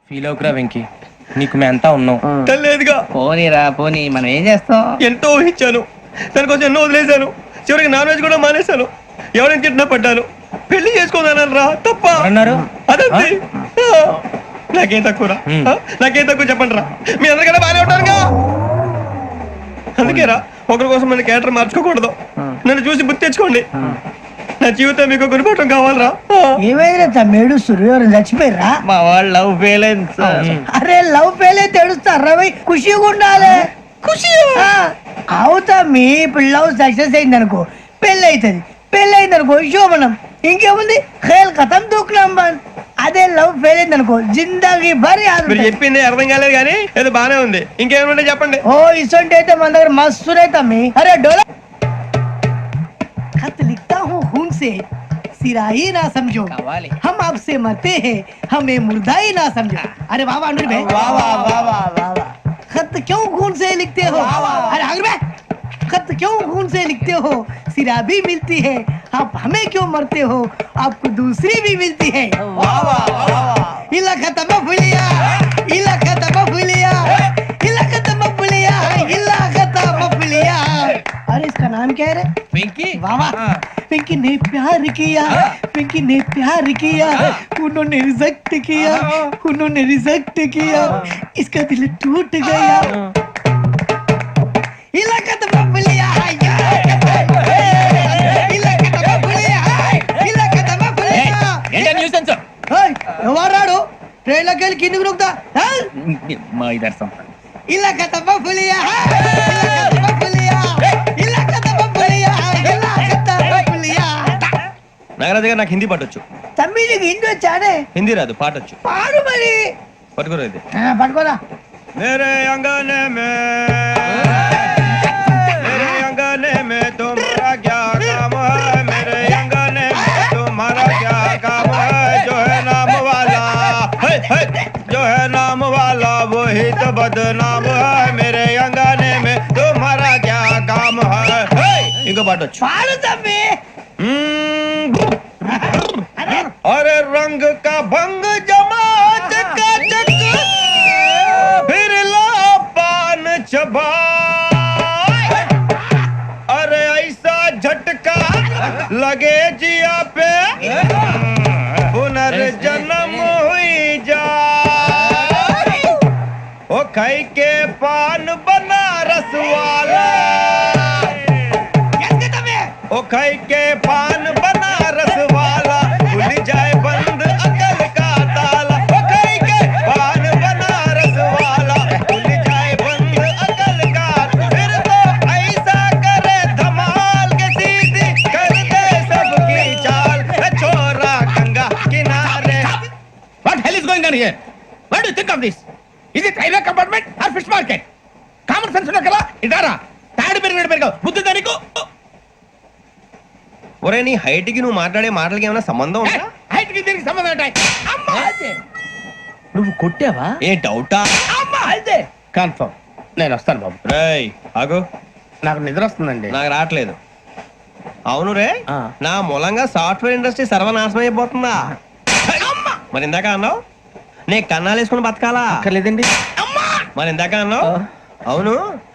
ఫీల్ అవుకురా వెంకీ, నీకు మేమంతా ఉన్నాం. లేదుగా పోనీరా పోనీ, మనం ఏం చేస్తాం? ఎంతో ఊహించాను, దానికోసం ఎన్నో వదిలేశాను. చివరికి నాన్ వెజ్ కూడా మానేశాను. ఎవరైనా తిట్టినా పడ్డాను. పెళ్లి చేసుకోదానని రా తప్ప అన్నారు. అదంతే. నాకేం తక్కువ రా, నాకేం తక్కువ చెప్పండి రా. మీ అందరికన్నా బాగానే ఉంటారుగా. అందుకే రా, ఒకరి కోసం మన క్యారెక్టర్ మార్చుకోకూడదు. నన్ను చూసి గుర్తు తెచ్చుకోండి. నా జీవితం మీకు గురిపటం కావాలరా. ఏమైనా తమ్మేడు సూర్యవరం చచ్చిపోయిరా? మా వాళ్ళు లవ్ ఫెయిల్ అయింది సార్. అరే లవ్ ఫెయిల్ అయితే ఏడుస్తారా? ఖుషిగా ఉండాలి. ఖుషి అవుతా. మీ ఇప్పుడు లవ్ సక్సెస్ అయింది అనుకో, పెళ్ళి అవుతుంది. పెళ్ళి అయింది అనుకో శోభనం. ఇంకేముంది, ఖేల్ కథం దూకునాం బంద్. అదే లవ్ ఫెయిల్ అయింది అనుకో జిందాగీ భారీ. మీరు చెప్పింది అర్థం కాలేదు కానీ ఏదో బానే ఉంది. ఇంకేమైనా చెప్పండి. ఓ ఇసొంటి అయితే మన దగ్గర మస్తు తమ్మి. అరే డోలా खत लिखता हूँ खून से, सिरा ही ना समझो, हम आपसे मरते हैं, हमें मुर्दा ही ना समझो. अरे वाह वाह अनुर भाई, वाह वाह वाह वाह वाह. खत क्यों खून से लिखते हो? अरे अनुर भाई खत क्यों खून से लिखते हो? सिरा भी मिलती है, आप हमें क्यों मरते हो? आपको दूसरी भी मिलती है। इला खत्म फुलिया, इला खत्म फुलिया, इला खत्म फुलिया, इला खत्म फुलिया। अरे इसका नाम क्या है रे? पिंकी वाह वाह। पिंकी ने प्यार किया, पिंकी ने प्यार किया, उन्होंने रिजेक्ट किया, उन्होंने रिजेक्ट किया, इसका दिल टूट गया। इलाका तो बबलिया है, इलाका तो बबलिया है, इलाका तो बबलिया। ఏంటా న్యూసెన్స్? ఏయ్, ఎవరాడు ట్రైన్ లోకి వెళ్ళి కిందికి నొక్కుతా? మా ఇదర్శం ఇలాకా तो बबलिया है, इलाका तो बबलिया, इलाका तो बबलिया, इलाका तो बबलिया। నాగరాజు గారు నాకు హిందీ పాటొచ్చు. తమ్మి నీకు హిందీ వచ్చానే? హిందీ రాదు, పాటొచ్చు. పాడు మరి. పట్టుకోరు ఇది. పట్టుకోరా. मेरे अंगने में तुम्हारा क्या काम है? मेरे अंगने में तुम्हारा क्या काम है? जो है नाम वाला, जो है नाम वाला वही तो बदनाम है। मेरे अंगने में तुम्हारा क्या काम है? इनको पाटो. పాడు తమ్మి. अरे रंग का भंग जमा चकाचक, फिर ला पान चबा। अरे ऐसा झटका लगे जिया पे, पुनर्जन्म हुई जा। ओ खाई के पान बनारस वाला, ओ खाई के पान बनारस वाला, खुल जाए बंद अकल का ताला। ओ खाई के पान बनारस वाला, खुल जाए बंद अकल का। फिर तो ऐसा करे धमाल के सीधी कर दे सबकी चाल। छोरा गंगा किनारे। What hell is going on here? What do you think of this? Is it railway compartment or fish market? Common sense ఉన్నా కదా ఇదారా తాడు పెరిగాడు బుద్ధి దానికి. ఒరే నీ హైట్ కి నువ్వు మాట్లాడే మాటలకి ఏమైనా సంబంధం ఉందా? హైట్ కి దీనికి సంబంధం ఉంటాయి. అమ్మా అదే నువ్వు కొట్టావా? ఏ డౌటా? అమ్మా అదే కన్ఫర్మ్. నేను వస్తాను బాబు. రేయ్ ఆగు, నాకు నిద్ర వస్తుందండి. నాకు రావట్లేదు. అవును రే, నా మూలంగా సాఫ్ట్వేర్ ఇండస్ట్రీ సర్వనాశనం అయిపోతుందా? మరి ఇందాక అన్నావు నే కన్నాలు వేసుకుని బతకాలా? లేదండి. మరి ఇందాక అన్నావు అవును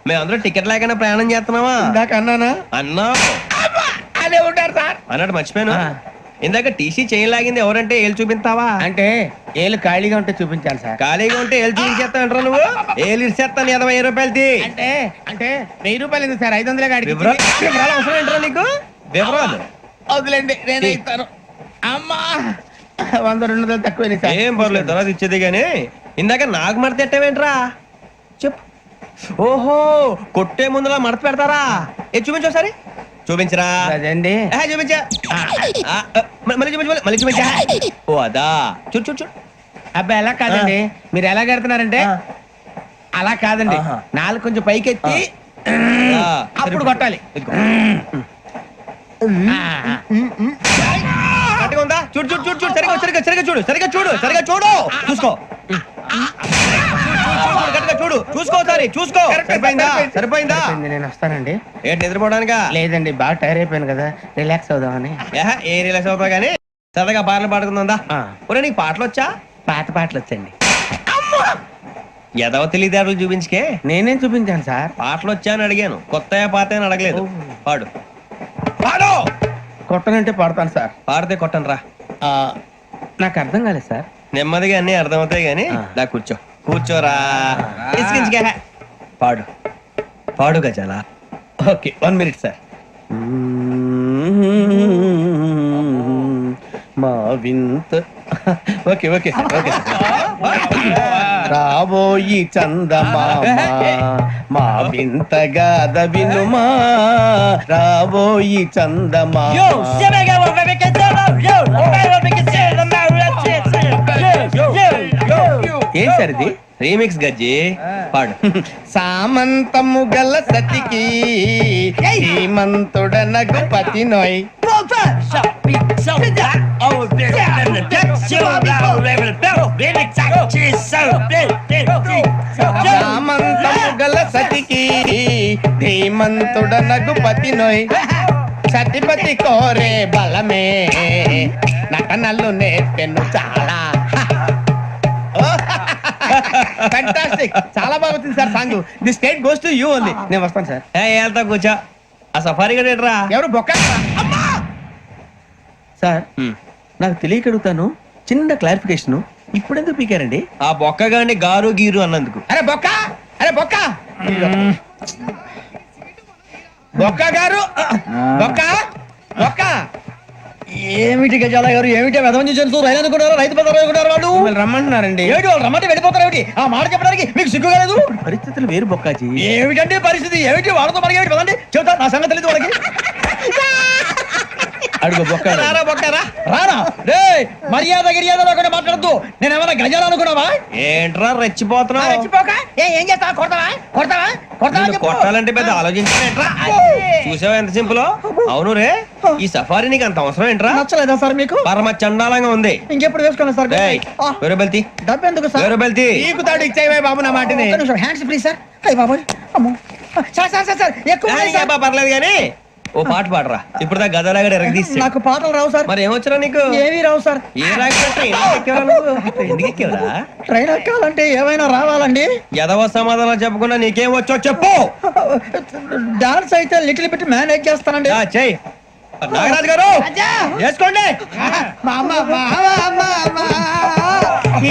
మేమందరూ టికెట్ లేకుండా ప్రయాణం చేస్తున్నావా? ఇందాక అన్నానా? అన్నావు. అదే ఉంటారు సార్ అన్నట్టు మర్చిపోయాను. ఇందాక టీసీ చేయి లాగింది ఎవరంటే ఏళ్ళు చూపిస్తావా? అంటే ఏళ్ళు ఖాళీగా ఉంటే చూపించాలి సార్. ఖాళీగా ఉంటే ఏళ్ళు చూపించేస్తానంటారా నువ్వు? ఏళ్ళు ఇచ్చేస్తాను 20 రూపాయలది. అంటే అంటే 1000 రూపాయలు ఎందుకు సార్? 500 కాడికి వివరాలు అవసరం ఏంటరా నీకు? వివరాలు వదిలేండి, నేనే ఇస్తాను. అమ్మా 100-200 తక్కువ సార్. ఏం పర్లేదు, తర్వాత ఇచ్చేది గానీ ఇందాక నాకు మడత ఎట్టవేంట్రా చెప్పు. ఓహో కొట్టే ముందులా మడత పెడతారా? ఏ చూపించు ఒకసారి. చూపించరా? అదండి చూపించా. మళ్ళీ చూపించు, మళ్ళీ చూపించా. ఓ అదా, చూడు చూడు చూడు. అబ్బాయి ఎలా కాదండి, మీరు ఎలా కడుతున్నారంటే అలా కాదండి. నాలుగు కొంచెం పైకెత్తి అప్పుడు కొట్టాలి. కరెక్ట్గా ఉందా? చూడు చూడు చూడు చూడు. సరిగా సరిగా సరిగా చూడు, సరిగా చూడు, సరిగా చూడు. చూసుకో, కరెక్ట్గా చూడు, చూసుకో ఒకసారి చూసుకో. సరిపోయిందా? సరిపోయిందా? నేను వస్తానండి. ఏంటి నిద్రపోవడానికా? లేదండి, బాగా టైర్ అయిపోయాను కదా, రిలాక్స్ అవుదామని. ఏ రిలాక్స్ అవుతావు కానీ సరదాగా పాటలు పాడుకుందా? ఒరే నీకు పాటలు వచ్చా? పాత పాటలు వచ్చండి. ఎదవ తెలివితేటలు చూపించుకే. నేనేం చూపించాను సార్? పాటలు వచ్చా అని అడిగాను, కొత్త పాత అని అడగలేదు. పాడు పాడు. కొట్టనంటే పడతాను సార్. పాడితే కొట్టను రా. నాకు అర్థం కాలేదు సార్. నెమ్మదిగా అన్ని అర్థమవుతాయి గానీ దా కూర్చో. కూర్చోరా. పాడు పాడు గజాల. Okay 1 minute sir. మా వింత. Okay okay sir, okay sir. రాబోయి చందమామ మా వింత గాథ వినుమా, రాబోయి చందమామ. ఏం సార్ ఇది? రీమిక్స్ గజ్జి. పాడు. సామంతము గల సతికి హేమంతుడనగు పతి నోయ్. సామంతము గల సతికి ధీమంతుడనగు పతి నోయ్ సతిపతి కోరే బలమే నటనలు నేర్పెను చాలా. ఫ్యాంటాస్టిక్, చాలా బాగా వచ్చింది sir song. The state goes to you only. నేను వస్తాను సార్. వెళ్తా కూర్చో. ఆ సఫారీ గడేట్రా ఎవరు బొక్క సార్? నాకు తెలియక అడుగుతాను, చిన్న క్లారిఫికేషన్. ఇప్పుడెందుకు పీకారండి? ఆ బొక్క గాని గారు గీరు అన్నందుకు. అరే బొక్క, అరే బొక్క, బొక్క గారు, బొక్క బొక్క. ఏమిటి గజాల గారు, ఏమిటి వెదవం చూసాను రైలు అనుకున్నారు, రైతు బజార్ అనుకున్నారు వాళ్ళు. మిమ్మల్ని రమ్మంటున్నారండి. ఏమిటి వాళ్ళు రమ్మంటే వెళ్ళిపోతారు ఏమిటి? ఆ మాట చెప్పడానికి మీకు సిగ్గు కాలేదు? పరిస్థితులు వేరు బొక్కాజీ. ఏమిటంటే పరిస్థితి ఏమిటి? వాళ్ళతో మనకి ఏమిటి పదండి, చెబుతా నా సంగతి తెలియదు వాళ్ళకి. అడుగు బొక్క. రారా బొక్కరా, రానా రే, మర్యాద గిర్యాద లేకుండా మాట్లాడద్దు. నేను ఏమైనా గజాలు అనుకున్నావా? ఏంట్రా రెచ్చిపోతున్నావు? రెచ్చిపోక ఏం చేస్తావా? కొడతావా కొడతావా కొడతావా నిన్ను కొట్టాలంటే పెద్ద ఆలోచించానేంట్రా? చూసావా ఎంత సింపుల్. అవును రే, ఈ సఫారీ నీకు అంత అవసరం ఏంట్రా? నచ్చలేదా సార్ మీకు? పరమ చండాలంగా ఉంది. ఇంకెప్పుడు వేసుకోండి సార్. ఏయ్, వేరే బెల్తి, డబ్బు ఎందుకు సార్? వేరే బెల్తి. నీకు తాడు ఇచ్చేవే బాబు నా మాటని. Hands free sir. అయ్యి బాబు అమ్మో సార్ సార్ సార్ సార్ ఎక్కువ ఉన్నాయి సార్. పర్లేదు కానీ ఓ పాట పాడరా. ఇప్పుడు దా గదలాగడ ఎరగదీసి. నాకు పాటలు రావు సార్. మరి ఏమొచ్చరా నీకు? ఏమీ రావు సార్. ఏ రాకపోతే ఎందుకు ఎక్కేవరా? ట్రైన్ ఎక్కాలంటే ఏమైనా రావాలండి. ఎదవ సమాధానం చెప్పకుండా నీకేం వచ్చో చెప్పు. డాన్స్ అయితే లిటిల్ బిట్ మేనేజ్ చేస్తానండి. చెయ్యి నాగరాజు గారు, చేసుకోండి.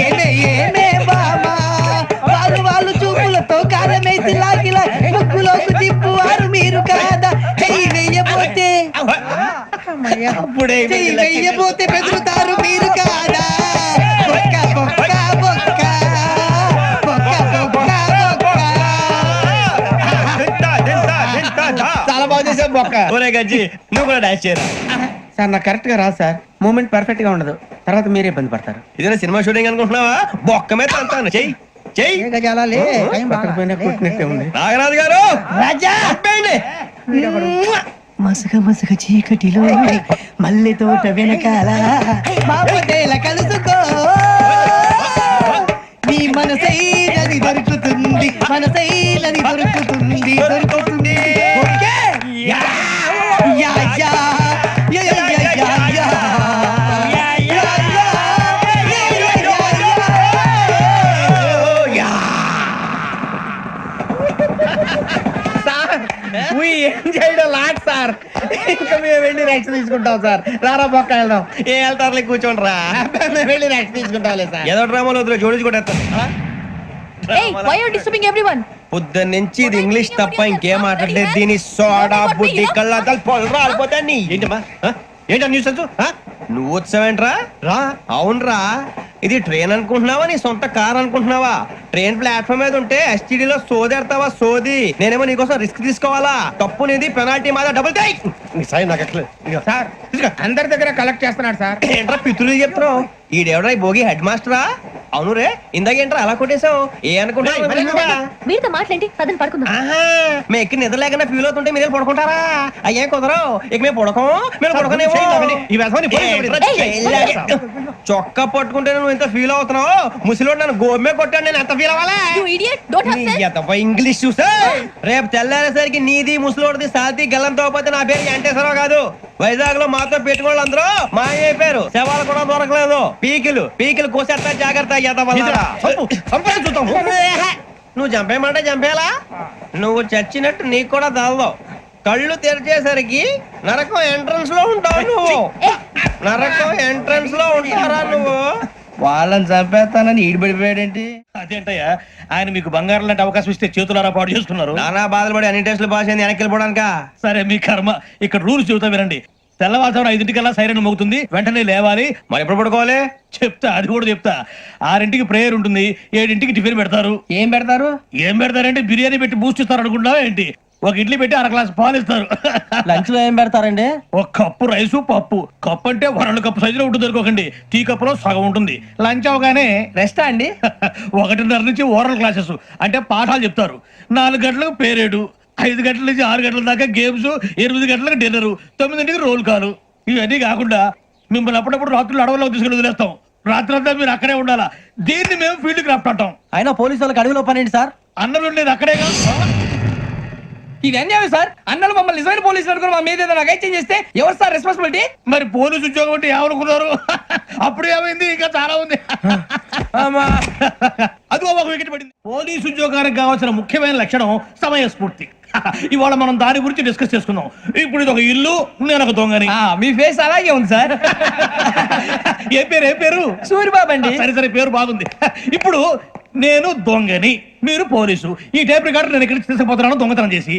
ఏమే ఏమే బామా వాళ్ళు వాళ్ళు చూపులతో కారమేసి లాగిలా ముక్కులోకి తిప్పువారు మీరు కాదా? చెయ్యి వెయ్యబోతే చెయ్యి వెయ్యబోతే బెదురుతారు మీరు కాదా? బొక్క బొక్క బొక్క బొక్క బొక్క బొక్క. చాలా బాగా చేసావు బొక్క. ఒరే గజ్జి, నువ్వు కూడా డాన్స్ చేయరా. సార్ నాకు కరెక్ట్ గా రాదు సార్. మూమెంట్ పర్ఫెక్ట్ గా ఉండదు, తర్వాత మీరే ఇబ్బంది పడతారు. ఇదేనా సినిమా షూటింగ్ అనుకుంటున్నావా? బొక్క మీద అంటాను. చెయ్యి చెయ్యి. ఏ గజాలా లే, టైం బాగా. పక్కన పోయినా కొట్టినట్టే ఉంది. నాగరాజు గారు రాజా చెప్పండి. మసక మసక చీకటిలో మల్లె తోట వెనకాల బాపతేల కలుసుకో నీ మనసైనది దొరుకుతుంది, మనసైనది దొరుకుతుంది దొరుకుతుంది. Okay? Yeah yeah yeah yeah yeah yeah yeah yeah. Lot sir. ఇంకా మేము వెళ్ళి రెక్స్ తీసుకుంటాం సార్. రారా బొక్క వెళ్దాం. ఏ వెళ్తారులే, కూర్చోండి రా. మేము వెళ్ళి రెక్స్ తీసుకుంటాంలే సార్. ఏదో డ్రామాలో వద్దు, జోడించుకుంటా. Hey, why are you disturbing everyone? పొద్దున్న నుంచి ఇది ఇంగ్లీష్ తప్ప ఇంకేం మాట్లాడలేదు. దీని సోడా బుద్ధి కళ్ళ పొలు రాలిపోతా. నీ ఏంటమ్మా, ఏంటా న్యూస్ నువ్వు వచ్చావేంట్రా? రా. అవునరా, ఇది ట్రైన్ అనుకుంటున్నావా నీ సొంత కార్ అనుకుంటున్నావా? ట్రైన్ ప్లాట్ఫామ్ మీద ఉంటే ఎస్టీడీలో సోదేడతావా సోది. నేనేమో నీకోసం రిస్క్ తీసుకోవాలా? తప్పు నీది, పెనాల్టీ మాదా, డబుల్ టై. సార్ నాకు సార్ అందరి దగ్గర కలెక్ట్ చేస్తున్నాడు సార్. ఏంట్రా పితులు చెప్తున్నావు? ఈడెవడ్రా ఈ భోగి హెడ్ మాస్టరా? అవును రే, ఇందాకేంట్రా అలా కొట్టేశావు? ఏ అనుకుంటా వీరితో మాట్లాడి పదని పడుకుందాం. మేము ఎక్కి నిద్ర లేకుండా ఫీల్ అవుతుంటే మీరు పడుకుంటారా? అయ్యే కుదరవు. ఇక మేము పడకం, మేము పడకనేమో. చొక్కా పట్టుకుంటే నువ్వు ఎంత ఫీల్ అవుతున్నావు? ముసలివాడు నన్ను గోమే కొట్టాడు, నేను ఎంత ఫీల్ అవ్వాలా? You idiot, don't have sense. English చూసా రేపు తెల్లారేసరికి నీది ముసలోడిది సాతి గల్లంతో పోతే నా పేరు వెంకటేశ్వరరావు కాదు. వైజాగ్ లో మాతో పెట్టుకోవాలి అందరూ మాయైపోయారు. శవాలు కూడా దొరకలేదు. పీకిలు కోసేస్తా, జాగ్రత్త. నువ్వు చంపేయమంటే చంపేలా? నువ్వు చచ్చినట్టు నీకు కూడా తగదు. కళ్ళు తెరిచేసరికి నరకం ఎంట్రన్స్ లో ఉంటావు నువ్వు. నరకం ఎంట్రన్స్ లో ఉంటారా నువ్వు? వాళ్ళని చంపేస్తానని ఈడిపడిపోయాడేంటి? అదేంటయ్యా, ఆయన మీకు బంగారం లాంటి అవకాశం ఇస్తే చేతులారా పాటు చేసుకున్నారు. నానా బాధలు పడి అన్ని టెస్టులు పాస్ అయింది, వెనక్కి వెళ్ళిపోవడానికా? సరే మీ కర్మ. ఇక్కడ రూల్స్ చెబుతా వినండి. తెల్లవారుజామున 5:00కల్లా సైరన్ మోగుతుంది, వెంటనే లేవాలి. మరి ఎప్పుడు పడుకోవాలి? చెప్తా, అది కూడా చెప్తా. 6ంటికి ప్రేయర్ ఉంటుంది, 7ంటికి టిఫిన్ పెడతారు. ఏం పెడతారు? ఏం పెడతారంటే బిర్యానీ పెట్టి బూస్ట్ ఇస్తారు అనుకుంటా ఏంటి? ఒక ఇడ్లీ పెట్టి 1 గ్లాస్ పాలు ఇస్తారు. లంచ్ లో ఏం పెడతారండి? ఒక కప్పు రైసు, పప్పు. కప్పు అంటే 2 కప్పు సైజులో ఉంటుంది అనుకోకండి. టీ కప్పులో సగం ఉంటుంది. లంచ్ అవగానే రెస్టా అండి? 1:30 నుంచి ఓరల్ క్లాసెస్ అంటే పాఠాలు చెప్తారు. 4 గంటలకు పేరేడు, 5 గంటల నుంచి 6 గంటల దాకా గేమ్స్, 8 గంటలకు డిన్నర్, 9ంటికి రోల్ కాలు. ఇవన్నీ కాకుండా మిమ్మల్ని అప్పుడప్పుడు రాత్రులు అడవుల్లో తీసుకుని వదిలేస్తాం. రాత్రంతా మీరు అక్కడే ఉండాలా. దీన్ని మేము ఫీల్డ్ క్రాఫ్ట్ అంటాం. అయినా పోలీసు వాళ్ళకి అడవిలో పని ఏంటి సార్? అన్నలు ఉండేది అక్కడే కాదు. ఇది అన్యాయం సార్. అన్నలు మమ్మల్ని నిజమైన పోలీసులు అనుకుని మా మీద ఏదైనా నగైత్యం చేస్తే ఎవరు సార్ రెస్పాన్సిబిలిటీ? మరి పోలీసు ఉద్యోగం అంటే ఏమనుకున్నారు? అప్పుడు ఏమైంది, ఇంకా చాలా ఉంది. అది ఒక వికెట్ పడింది. పోలీసు ఉద్యోగానికి కావాల్సిన ముఖ్యమైన లక్షణం సమయస్ఫూర్తి. ఇవాళ మనం దాని గురించి డిస్కస్ చేసుకుందాం. ఇప్పుడు ఇది ఒక ఇల్లు, నేను ఒక దొంగని. మీ ఫేస్ అలాగే ఉంది సార్. ఏ పేరు? సూరిబాబు అండి. సరే పేరు బాగుంది. ఇప్పుడు నేను దొంగని, మీరు పోలీసు. ఈ టైప్ రికార్డు నేను ఎక్కడికి తీసుకుపోతున్నాను దొంగతనం చేసి.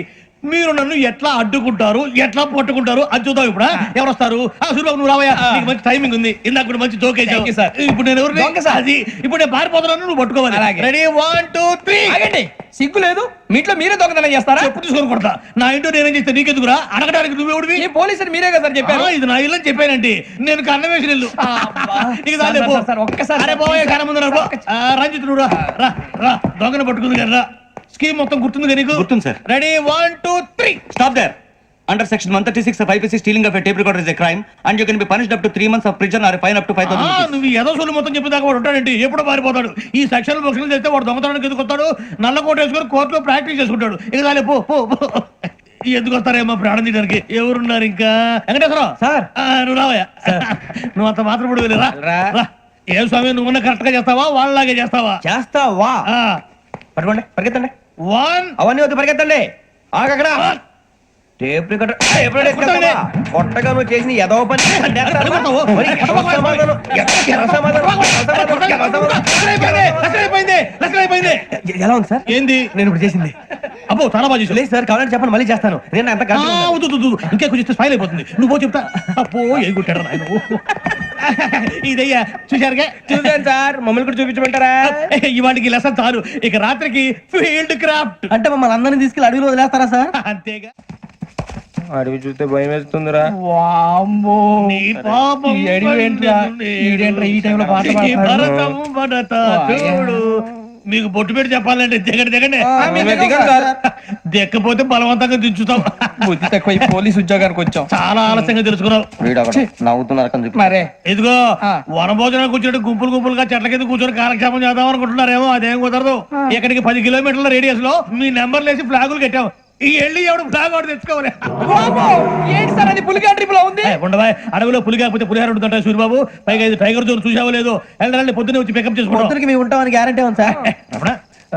మీరు నన్ను ఎట్లా అడ్డుకుంటారు, ఎట్లా పట్టుకుంటారు అది చూద్దాం. ఇప్పుడు ఎవరు వస్తారు? సూరిబాబు నువ్వు రావయ్యా, నీకు మంచి టైమింగ్ ఉంది. ఇందాక కూడా మంచి జోక్ వేసావు. ఇప్పుడు నేను ఎవరు? అది ఇప్పుడు నేను పారిపోతున్నాను, నువ్వు పట్టుకోవాలి. రెడీ 1 2 3. ఆగండి, సిగ్గు లేదు? మీ ఇంట్లో మీరే దొంగతనం చేస్తారా? చెప్పు తీసుకొని కొడతా. నా ఇంట్లో నేనేం చేస్తే నీకెందుకురా? అడగడానికి నువ్వెవడివి? ఈ పోలీసులు మీరే కదా సార్ చెప్పారు. ఇది నా ఇల్లు అని చెప్పానండి. నేను కన్న వేసిన ఇల్లు. ఒక్కసారి అరే పోయే కన్న ముందు రంజిత్ నువ్వు రా దొంగను పట్టుకుంది కదా. స్కీమ్ మొత్తం గుర్తుంది నీకు? గుర్తుంది sir. Ready 1 2 3. Stop there. Under section 136 of IPC, stealing of a tape recorder is a crime and you can be punished up to 3 months of prison or a fine up to 5,000 rupees. నువ్వు ఏదో సొల్లు మొత్తం చెప్పేదాకా వాడు ఉంటాడండి. ఎప్పుడు పారిపోతాడు? ఈ సెక్షన్ బుక్స్లు చేస్తే వాడు దొంగతనానికి ఎందుకు వస్తాడు? నల్ల కోట వేసుకొని కోర్టులో ప్రాక్టీస్ చేసుకుంటాడు. ఇక చాలే పో. ఎందుకు వస్తారేమో ప్రాణం తీయడానికి. ఎవరున్నారు ఇంకా? వెంకటేశ్వరరావు సార్, నువ్వు రావయ్యా. నువ్వు అంత మాత్రం ఇప్పుడు వెళ్ళి రా. ఏం స్వామి, నువ్వు కరెక్ట్ గా చేస్తావా, వాళ్ళలాగే చేస్తావా? చేస్తావా? పట్టుకోండి, పరిగెత్తండి. 1 అవన్నీ వద్దు, పరిగెత్తండి. ఆగక్కడ టేప్ రికార్డర్ కొట్టగా నువ్వు చేసిన ఎదవ పని. ఎలా ఉంది సార్? ఏంది నేను ఇప్పుడు చేసింది? అబ్బో చాలా బాగా చేసావు. లేదు సార్, కావాలంటే చెప్పండి, మళ్ళీ చేస్తాను. నేను అంత ఇంకా కొంచెం స్మైల్ అయిపోతుంది. నువ్వు చెప్తా. అప్పో ఏ కుట్టాడు నాయన. ఇదయ్యా చూశారుగా? చూసాను సార్, మమ్మల్ని కూడా చూపించమంటారా? ఇవాటికి లెసన్ చాలు. ఇక రాత్రికి ఫీల్డ్ క్రాఫ్ట్. అంటే మమ్మల్ని అందరినీ తీసుకెళ్ళి అడవిలో వదిలేస్తారా సార్? అంతేగా. అడవి చూస్తే భయం వేస్తుందిరా. నీ పాపం ఈ టైంలో పాట భరతం భరత చూడు. మీకు బొట్టు పెట్టి చెప్పాలంటే దిగండి. దిక్కపోతే బలవంతంగా దించుతాం. బుద్ధి తక్కువ పోలీసు ఉద్యోగానికి వచ్చాం. చాలా ఆలస్యంగా తెలుసుకున్నావు. నవ్వుతున్నారు. మరే ఇదిగో వనభోజనానికి కూర్చొని గుంపులుగా చెట్ల కింద కూర్చొని కాలక్షేపం చేద్దాం అనుకుంటున్నారేమో. అదేం కుదరదు. ఇక్కడికి 10 కిలోమీటర్ల రేడియస్ లో మీ నెంబర్లు వేసి ఫ్లాగులు కట్టాం. ఈ వెళ్ళి ఎవడు ఫ్లాగ్ ఒకటి తెచ్చుకోవాలి. ఏంటి సార్ అది పులిగా ట్రిప్ లో ఉంది? ఉండవా, అడవిలో పులి కాకపోతే పులిహార ఉంటుంటా సూరిబాబు. పైగా ఇది టైగర్ జోన్ చూసావో లేదో. వెళ్ళాలి, పొద్దున్నే వచ్చి పికప్ చేసుకుంటాం. మేము ఉంటామని గ్యారంటీ ఉంది సార్.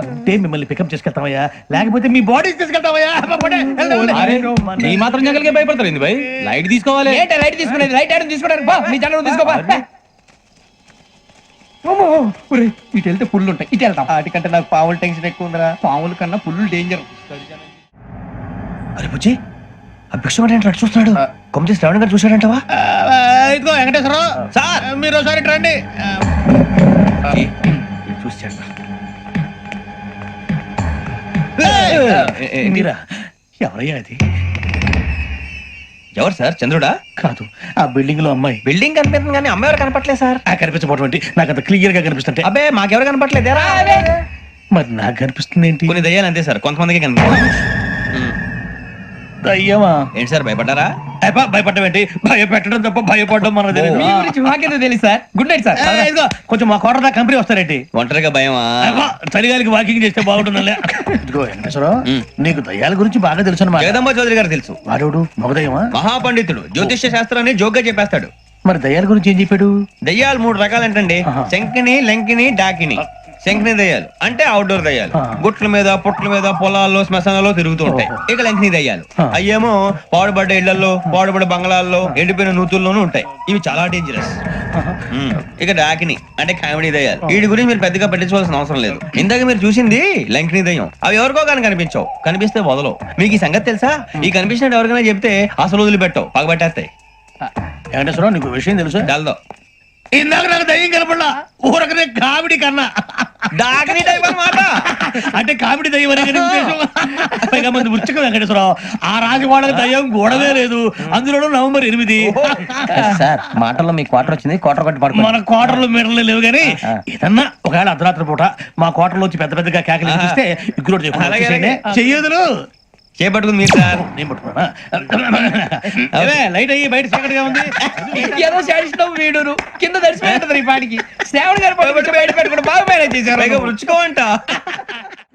అంటే మిమ్మల్ని పికప్ చేసుకెళ్తామయ్యా, లేకపోతే మీ బాడీ తీసుకెళ్తామయ్యా. ఈ మాత్రం జంగల్కే భయపడతారు భయ్. లైట్ తీసుకోవాలి. ఏంటి లైట్ తీసుకునేది? లైట్ ఐటమ్ తీసుకోవడానికి బా, మీ జంగల్ తీసుకోబా. ఇటు వెళ్తే పుల్లు ఉంటాయి, ఇటు వెళ్తాం. వాటికంటే నాకు పావులు టెన్షన్ ఎక్కువ ఉందిరా. పాముల కన్నా పుల్లు డేంజర్. అరే బుజ్జి, ఆ భిక్షం అంటే చూస్తున్నాడు. కొమ్మ శ్రావణ్ గారు చూశాడంటవా? ఇదిగో వెంకటేశ్వరరావు సార్, మీరు ఒకసారి రండి. చూశాడు. మీరా? ఎవరయ్యా అది? ఎవరు సార్? చంద్రుడా? కాదు, ఆ బిల్డింగ్ లో అమ్మాయి. బిల్డింగ్ కనిపిస్తుంది కానీ అమ్మాయి ఎవరు కనపట్లేదు సార్. కనిపించబోటువంటి నాకు అంత క్లియర్ గా కనిపిస్తుంటే. అబ్బే మాకెవరు కనపట్లేదేరా? మరి నాకు కనిపిస్తుంది ఏంటి? కొన్ని దయ్యాలు అంతే సార్, కొంతమందికి కనిపిస్తుంది. దయ్యమా? ఏంటి సార్, భయపడ్డారా? భయపడడం ఏంటి? భయపెట్టడం తప్ప భయపడడం మనకు తెలియదు. మీ గురించి మాకేదో తెలుసు సార్. Good night sir. ఇదిగో కొంచెం మా కోట దాకా కంపెనీ వస్తారేంటి? ఒంటరిగా భయమా? చలిగాలికి వాకింగ్ చేస్తే బాగుంటుందిలే. ఇదిగో వెంకటేశ్వరరావు, నీకు దయ్యాల గురించి బాగా తెలుసు అన్నమాట. జగదంబ చౌదరి గారు తెలుసు. వాడు మగదయ్యమా? మహాపండితుడు, జ్యోతిష్య శాస్త్రాన్ని జోగ్గా చెప్పేస్తాడు. మరి దయ్యాల గురించి ఏం చెప్పాడు? దయ్యాలు 3 రకాలు ఏంటండి? శంకిని, లంకిని, డాకిని. శంకిని దయ్యాలు అంటే అవుట్డోర్ దయ్యాలు, గుట్ల మీద పుట్ల మీద పొలాల్లో శ్మశానాల్లో తిరుగుతూ ఉంటాయి. ఇక లంకిని దయ్యాలు అయ్యేమో పాడుబడ్డ ఇళ్లలో, పాడుబడ్డ బంగ్లాల్లో, ఎండిపోయిన నూతుల్లోనూ ఉంటాయి. ఇవి చాలా డేంజరస్. ఇక డాకిని అంటే కామెడీ దయ్యాలు. వీటి గురించి మీరు పెద్దగా పట్టించుకోవాల్సిన అవసరం లేదు. ఇందాక మీరు చూసింది లంకిని దయ్యం. అవి ఎవరికో కానీ కనిపించవు, కనిపిస్తే వదలవు. మీకు ఈ సంగతి తెలుసా? ఈ కనిపించినట్టు ఎవరికైనా చెప్తే అసలు వదిలిపెట్టవు, పగబట్టేస్తాయి. వెంకటేశ్వరరావు, నీకు విషయం తెలుసు? డల్దో ఇందాక నాకు దయ్యం కనపడలా, ఊరకనే కామెడీ కన్నా. డాకిని టైప్ అన్నమాట. అంటే కామెడీ దయ్యం అనే ఉద్దేశం. పైగా మంది ఉచ్చక వెంకటేశ్వరరావు, ఆ రాజు వాళ్ళకి దయ్యం గోడవే లేదు, అందులోనూ నవంబర్ 8. సార్ మాటల్లో మీ క్వార్టర్ వచ్చింది, క్వార్టర్ కొట్టి పడుకో. మన క్వార్టర్లో మీటర్లు లేవు కానీ ఏదన్నా ఒకవేళ అర్ధరాత్రి పూట మా క్వార్టర్లో వచ్చి పెద్ద పెద్దగా కేకలు ఇస్తే ఇగ్గురు చెయ్యదులు చేపట్టుకుంది మీరు సార్. నేను పట్టుకున్నా. లైట్ అయ్యి బయట చీకటిగా ఉంది. ఏదో శాడిస్తాం వీడును కింద దర్శనం ఈ పాటికి. శ్రావణ్ గారు బయట పెట్టుకుంటే బాగా మేనేజ్ చేశారు. రుచుకోవంట.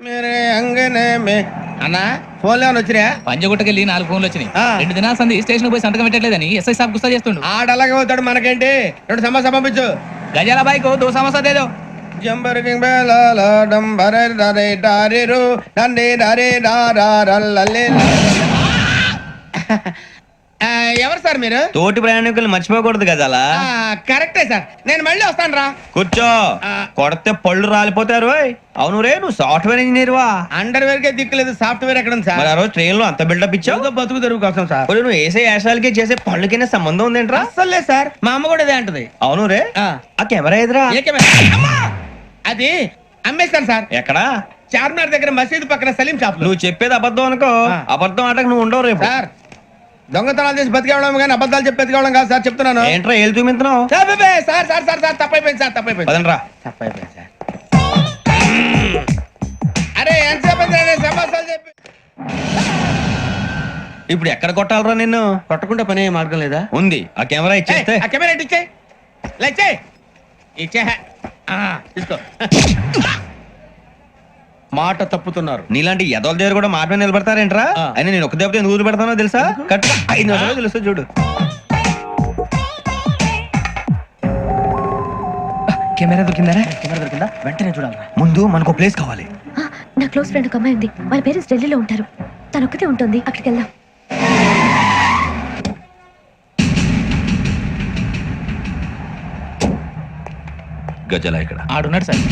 మేరే అంగనే మే అన్నా ఫోన్లో వచ్చినా పంజగుట్టకెళ్ళి 4 ఫోన్లు వచ్చినాయి. ఆ. 2 దినాల సంది స్టేషన్ పోయి సంతకం పెట్టలేదని ఎస్ఐ సాబ్ గుస్తా చేస్తుండు. ఆడలాగే పోతాడు మనకేంటి 2 సమస్య పంపించు గజాల బైక్ 2 సమస్య దేదో. జంబరకింగ్ బేలాల డంబరే డరే డారిరు నందే డరే డారల్లలే. ఎవరు సార్ మీరు? తోటి ప్రయాణికులు మర్చిపోకూడదు గజాల. కరెక్టే సార్, నేను మళ్ళీ వస్తాను రా. కూర్చో, కొడితే పళ్ళు రాలిపోతారు. అవును రే, నువ్వు సాఫ్ట్వేర్ ఇంజనీర్ వా? అండర్వేర్ కే దిక్కులేదు, సాఫ్ట్వేర్ ఎక్కడ ఉంది సార్? మరి ఆ రోజు ట్రైన్ లో అంత బిల్డప్ ఇచ్చావు. బతుకు తెరువు కోసం సార్. ఒరేయ్, నువ్వు వేసే యాశాలకి చేసే పళ్ళకైనా సంబంధం ఉందేంట్రా? అస్సలు లేదు సార్, మా అమ్మ కూడా ఇదే అంటది. అవును రే, ఆ. ఆ కెమెరా ఎదురా ఏ కెమెరా? అమ్మా! అది అమ్మేస్తాను సార్. ఎక్కడా? చార్మినార్ దగ్గర మసీదు పక్కన సలీం షాప్ లో. నువ్వు చెప్పేది అబద్ధం అనుకో. ఆ. అబద్ధం ఆటకు నువ్వు ఉండవు రేపు. సార్, దొంగతనాలు చేసి బతికేవడం కానీ అబద్ధాలు చెప్పి బతికేవడం కాదు సార్, చెప్తున్నాను. ఏంట్రా ఏళ్ళు చూపించినావు? Sir sir sir sir sir తప్పైపోయింది సార్, తప్పైపోయింది. పదండ్రా. తప్పైపోయింది సార్. అరే ఎంతసేపు సమాసాలు చెప్పి ఇప్పుడు ఎక్కడ కొట్టాలరా నిన్ను? కొట్టకుండా పని అయ్యే మార్గం లేదా? ఉంది, ఆ కెమెరా ఇచ్చేస్తే. ఆ కెమెరా ఇటు ఇచ్చేయ్. ఇలా ఇచ్చేయ్. ఇచ్చే తీసుకో. మాట తప్పుతున్నారు. నీలాంటి ఎదల దగ్గర కూడా మాట మీద నిలబడతారేంట్రా? ఆ. అయినా నేను ఒక దెబ్బతో ఎందుకు పెడతానో తెలుసా? కట్ 5 నిమిషాలు తెలుసు చూడు. కెమెరా దొరికిందా? వెంటనే చూడాలి. ముందు మనకు ప్లేస్ కావాలి. నా క్లోజ్ ఫ్రెండ్ ఒక అమ్మాయి ఉంది, వాళ్ళ పేరెంట్స్ ఢిల్లీలో ఉంటారు. తను ఒక్కతే ఉంటుంది, అక్కడికి వెళ్దాం. గజల ఇక్కడ ఆడున్నాడు సార్.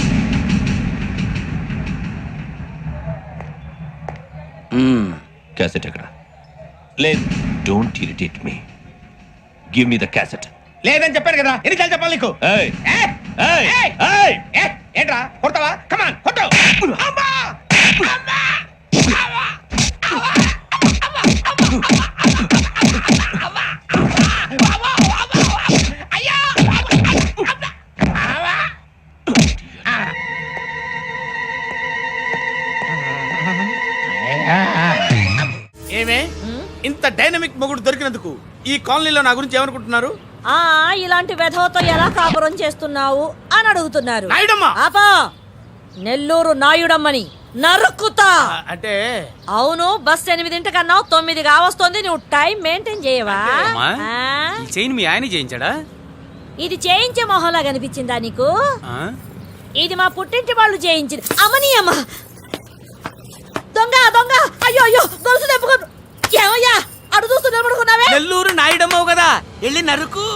క్యాసెట్ ఎక్కడ? లేదు, don't irritate me. Give me the cassette. లేదని చెప్పాను కదా, ఎన్నిసార్లు చెప్పాలి నీకు? ఏయ్ ఏయ్! ఏయ్ ఏయ్! ఏయ్ ఏయ్! ఏంట్రా కొడతావా? కమాన్ కొట్టు. అమ్మా! అమ్మా! అమ్మా! ఏమే ఇంత డైనమిక్ మొగుడు దొరికినందుకు ఈ కాలనీలో నా గురించి ఏమనుకుంటున్నారు? ఇలాంటి వెధవతో ఎలా కాపురం చేస్తున్నావు అని అడుగుతున్నారు. నాయుడమ్మా! ఆపా! నెల్లూరు నాయుడమ్మని నరుక్కుతా. అంటే అవును, బస్ 8:00 9 కావస్తుంది. నువ్వు టైం మెయింటైన్ చేయవా? ఈ చైన్ మీ ఆయన చేయించాడా? ఇది చేయించే మొహంలా కనిపించిందా నీకు? ఇది మా పుట్టింటి వాళ్ళు చేయించింది. అమ్మని అమ్మ, దొంగ దొంగ! అయ్యో అయ్యో, గొలుసు తెప్పుకో. ఏమయ్యా అడు చూస్తూ నిలబడుకున్నావే? నెల్లూరు నాయుడమ్మవు కదా, వెళ్ళి నరుకు.